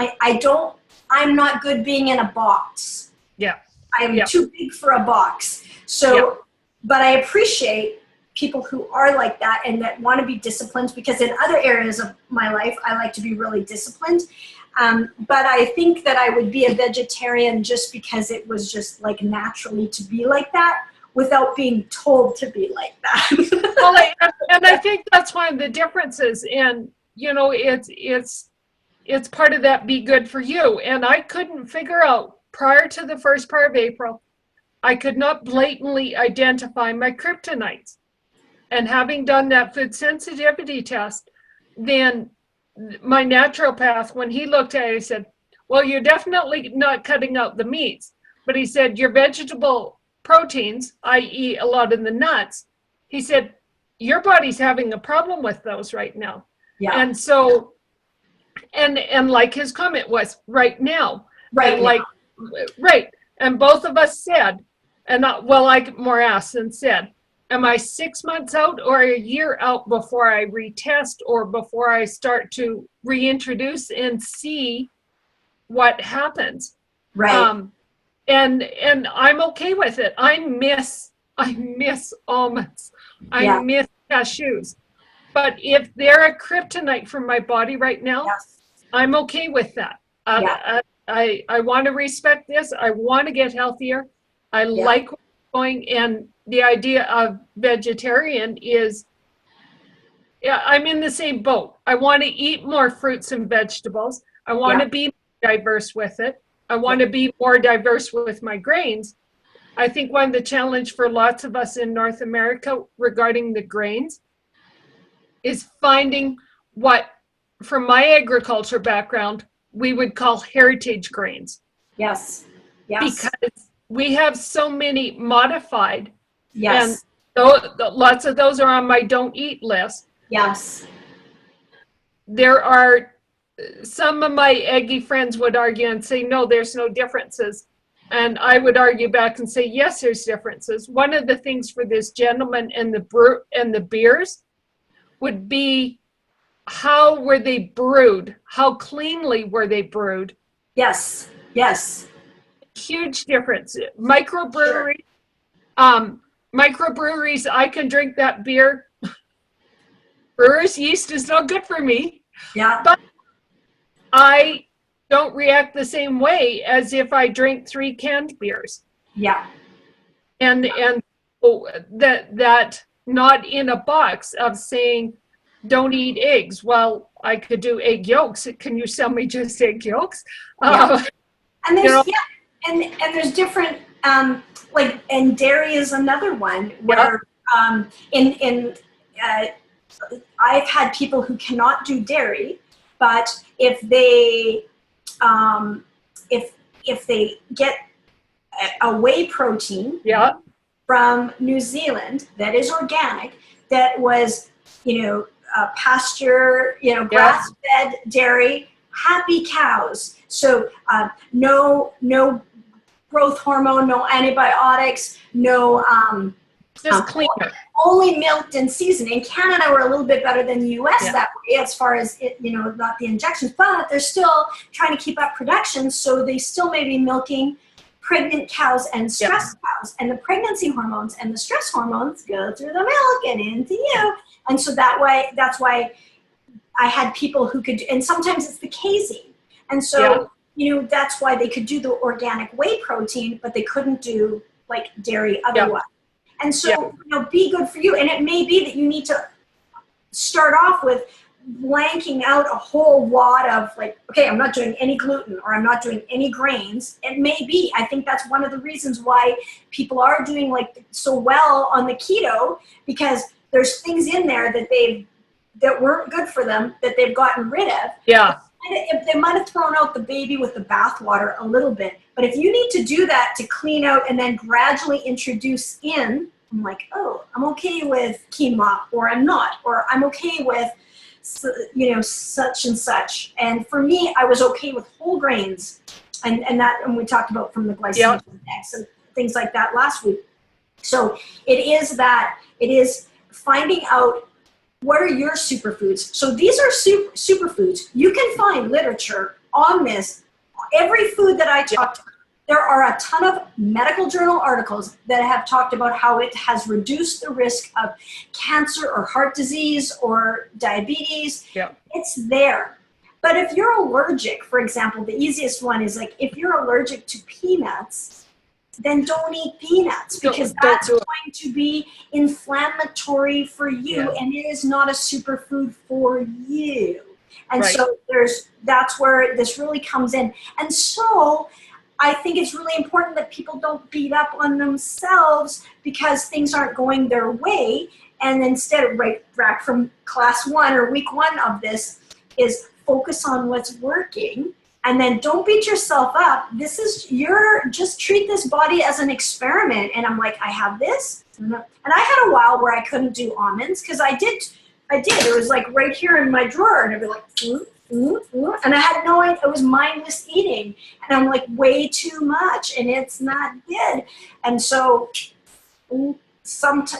Speaker 1: I'm not good being in a box.
Speaker 2: Yeah.
Speaker 1: I'm too big for a box. So, but I appreciate people who are like that and that want to be disciplined, because in other areas of my life, I like to be really disciplined. But I think that I would be a vegetarian just because it was just like naturally to be like that without being told to be like that.
Speaker 2: Well, and I think that's one of the differences. And, it's part of that be good for you. And I couldn't figure out prior to the first part of April, I could not blatantly identify my kryptonites. And having done that food sensitivity test, then my naturopath, when he looked at it, he said, well, you're definitely not cutting out the meats. But he said, your vegetable proteins, i.e. a lot of the nuts, he said, your body's having a problem with those right now. Yeah. And so, and like his comment was, right now. Right. Like, right. And both of us said, and I more asked and said, am I 6 months out or a year out before I retest or before I start to reintroduce and see what happens? Right. And I'm okay with it. I miss almonds. I miss cashews. But if they're a kryptonite for my body right now,
Speaker 1: Yes.
Speaker 2: I'm okay with that.
Speaker 1: Yeah.
Speaker 2: I want to respect this. I want to get healthier. I like where it's going. And the idea of vegetarian is, yeah, I'm in the same boat. I want to eat more fruits and vegetables. I want to be diverse with it. I want to be more diverse with my grains. I think one of the challenge for lots of us in North America regarding the grains is finding what, from my agriculture background, we would call heritage grains.
Speaker 1: Yes. Yes.
Speaker 2: Because we have so many modified.
Speaker 1: Yes.
Speaker 2: And lots of those are on my don't eat list.
Speaker 1: Yes.
Speaker 2: There are some of my eggy friends would argue and say, no, there's no differences. And I would argue back and say, yes, there's differences. One of the things for this gentleman and the beers would be, how were they brewed? How cleanly were they brewed?
Speaker 1: Yes. Yes.
Speaker 2: Huge difference. Microbreweries, microbreweries, I can drink that beer. Brewer's yeast is not good for me.
Speaker 1: Yeah.
Speaker 2: But I don't react the same way as if I drink 3 canned beers.
Speaker 1: Yeah.
Speaker 2: And that not in a box of saying, don't eat eggs. Well, I could do egg yolks. Can you sell me just egg yolks?
Speaker 1: Yeah. And there's and there's different like, and dairy is another one where I've had people who cannot do dairy, but if they if they get a whey protein from New Zealand that is organic, that was, pasture, grass-fed dairy, happy cows. So no growth hormone, no antibiotics, no
Speaker 2: just cleaner.
Speaker 1: Only milked and seasoned. In Canada, we're a little bit better than the U.S. that way, as far as it, not the injections, but they're still trying to keep up production, so they still may be milking pregnant cows and stressed cows, and the pregnancy hormones and the stress hormones go through the milk and into you, and so that's why I had people who could, and sometimes it's the casein, and so that's why they could do the organic whey protein, but they couldn't do like dairy otherwise. And so, be good for you. And it may be that you need to start off with blanking out a whole wad of like, okay, I'm not doing any gluten or I'm not doing any grains. It may be. I think that's one of the reasons why people are doing like so well on the keto, because there's things in there that weren't good for them that they've gotten rid of.
Speaker 2: Yeah.
Speaker 1: If they might have thrown out the baby with the bathwater a little bit, but if you need to do that to clean out and then gradually introduce in, I'm like, oh, I'm okay with quinoa, or I'm not, or I'm okay with, such and such. And for me, I was okay with whole grains, and we talked about from the glycemic index and things like that last week. So it is finding out, what are your superfoods? So these are superfoods. You can find literature on this. Every food that I talked about, there are a ton of medical journal articles that have talked about how it has reduced the risk of cancer or heart disease or diabetes. Yeah. It's there. But if you're allergic, for example, the easiest one is like, if you're allergic to peanuts, then don't eat peanuts, because that's going to be inflammatory for you, and it is not a superfood for you. And so that's where this really comes in. And so I think it's really important that people don't beat up on themselves because things aren't going their way. And instead of back from class 1 or week 1 of this is focus on what's working. And then don't beat yourself up. Just treat this body as an experiment. And I'm like, I have this. And I had a while where I couldn't do almonds, because I did. It was like right here in my drawer, and I'd be like, and I had no idea. It was mindless eating. And I'm like, way too much, and it's not good. And so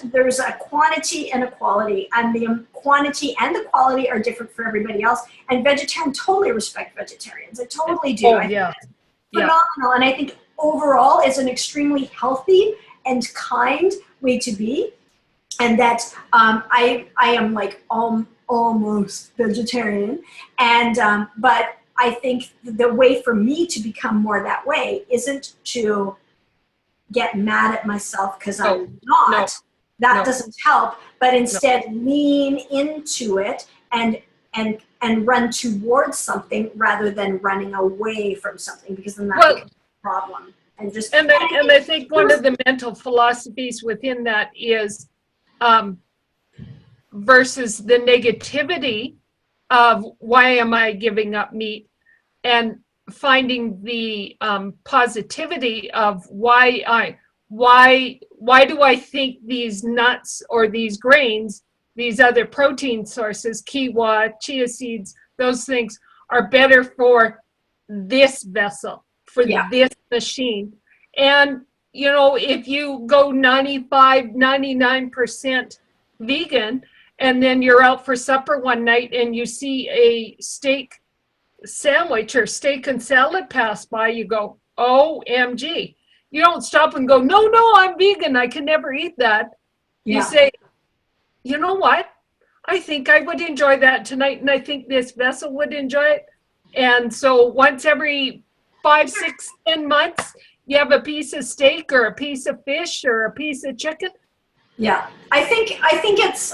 Speaker 1: there's a quantity and a quality, and the quantity and the quality are different for everybody else. And vegetarians, totally respect vegetarians. I totally do. I think it's phenomenal. And I think overall it's an extremely healthy and kind way to be. and that I am like almost vegetarian, and but I think the way for me to become more that way isn't to get mad at myself because I'm not. That doesn't help, but instead lean into it and run towards something rather than running away from something, because then that becomes a problem. And
Speaker 2: I think one of the mental philosophies within that is versus the negativity of why am I giving up meat, and finding the positivity of why do I think these nuts or these grains, these other protein sources, quinoa, chia seeds, those things are better for this vessel, for this machine. And, you know, if you go 95, 99% vegan, and then you're out for supper one night and you see a steak sandwich or steak and salad pass by, you go, OMG. You don't stop and go, no, I'm vegan, I can never eat that. You say, you know what? I think I would enjoy that tonight, and I think this vessel would enjoy it. And so once every 5, 6, 10 months, you have a piece of steak or a piece of fish or a piece of chicken.
Speaker 1: Yeah, I think it's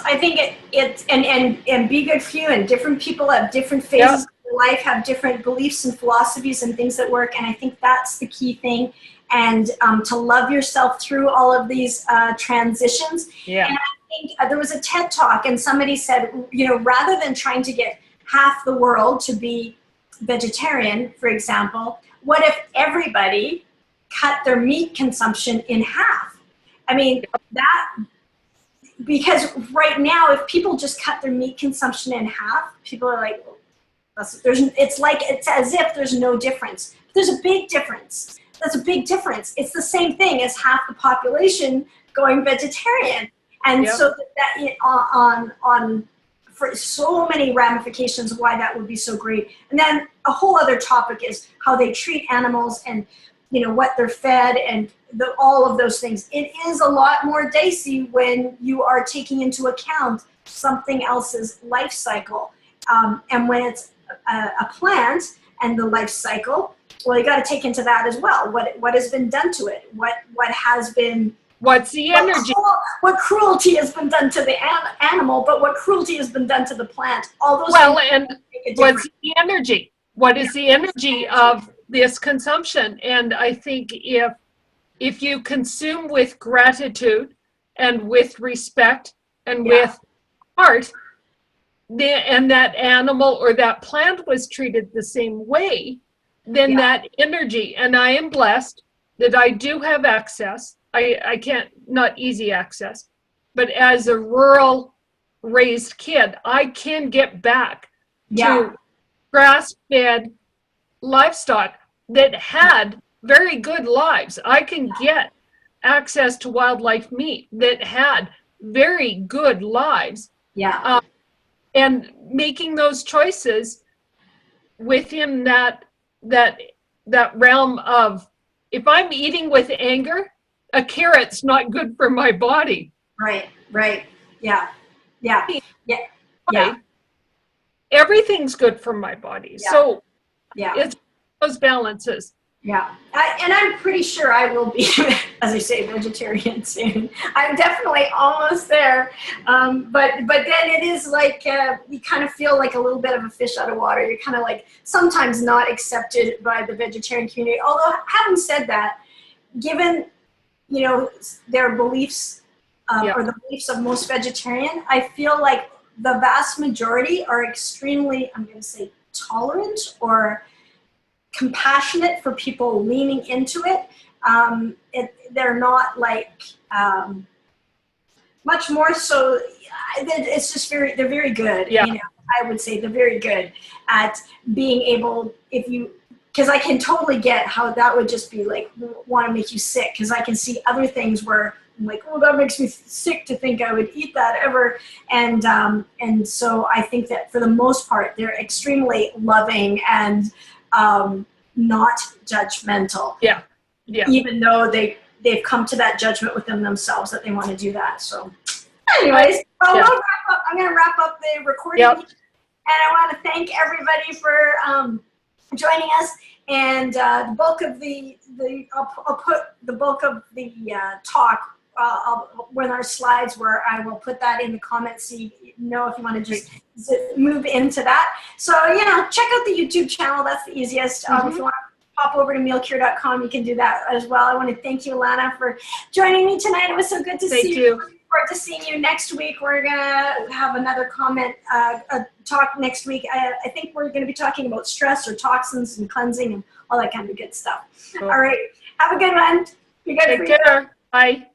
Speaker 1: and be good for you. And different people have different phases of their life, have different beliefs and philosophies and things that work. And I think that's the key thing. And to love yourself through all of these transitions. Yeah. And I think there was a TED Talk, and somebody said, you know, rather than trying to get half the world to be vegetarian, for example, what if everybody cut their meat consumption in half? I mean, because right now, if people just cut their meat consumption in half, people are like, it's as if there's no difference. But there's a big difference. That's a big difference. It's the same thing as half the population going vegetarian. And so that for so many ramifications why that would be so great. And then a whole other topic is how they treat animals and, you know, what they're fed and all of those things. It is a lot more dicey when you are taking into account something else's life cycle. And when it's a plant and the life cycle, well, you got to take into that as well. What has been done to it? What's the energy? What cruelty has been done to the animal, but what cruelty has been done to the plant? All those
Speaker 2: and what's the energy? What is the energy of this consumption? And I think if you consume with gratitude and with respect and with heart, and that animal or that plant was treated the same way, then that energy, and I am blessed that I do have access. I can't, not easy access, but as a rural raised kid, I can get back to grass-fed livestock that had very good lives. I can get access to wildlife meat that had very good lives. Yeah. And making those choices within that realm of, if I'm eating with anger, a carrot's not good for my body. Right. Yeah. Everything's good for my body. Yeah. So it's those balances. Yeah, and I'm pretty sure I will be, as I say, vegetarian soon. I'm definitely almost there, but then it is like you kind of feel like a little bit of a fish out of water. You're kind of like sometimes not accepted by the vegetarian community. Although, having said that, given their beliefs or the beliefs of most vegetarian, I feel like the vast majority are extremely, I'm going to say, tolerant or compassionate for people leaning into it. They're not like much more so. It's just they're very good. Yeah. I would say they're very good at being able, because I can totally get how that would just be like, want to make you sick. Because I can see other things where I'm like, oh, that makes me sick to think I would eat that ever. And so I think that for the most part, they're extremely loving and not judgmental. Yeah. Even though they've come to that judgment within themselves that they want to do that. So
Speaker 1: Anyways,
Speaker 2: Yeah.
Speaker 1: we'll wrap up. I'm going to wrap up the recording.
Speaker 2: Yep.
Speaker 1: And I want to thank everybody for joining us. And the bulk of I'll put the bulk of the talk with our slides, where I will put that in the comments, so you know if you want to just move into that. So, check out the YouTube channel. That's the easiest. If you want to pop over to mealcure.com, you can do that as well. I want to thank you, Lana, for joining me tonight. It was so good to see you. Looking forward to seeing you next week. We're going to have another talk next week. I think we're going to be talking about stress or toxins and cleansing and all that kind of good stuff. All right. Have a good one.
Speaker 2: Take care. Bye.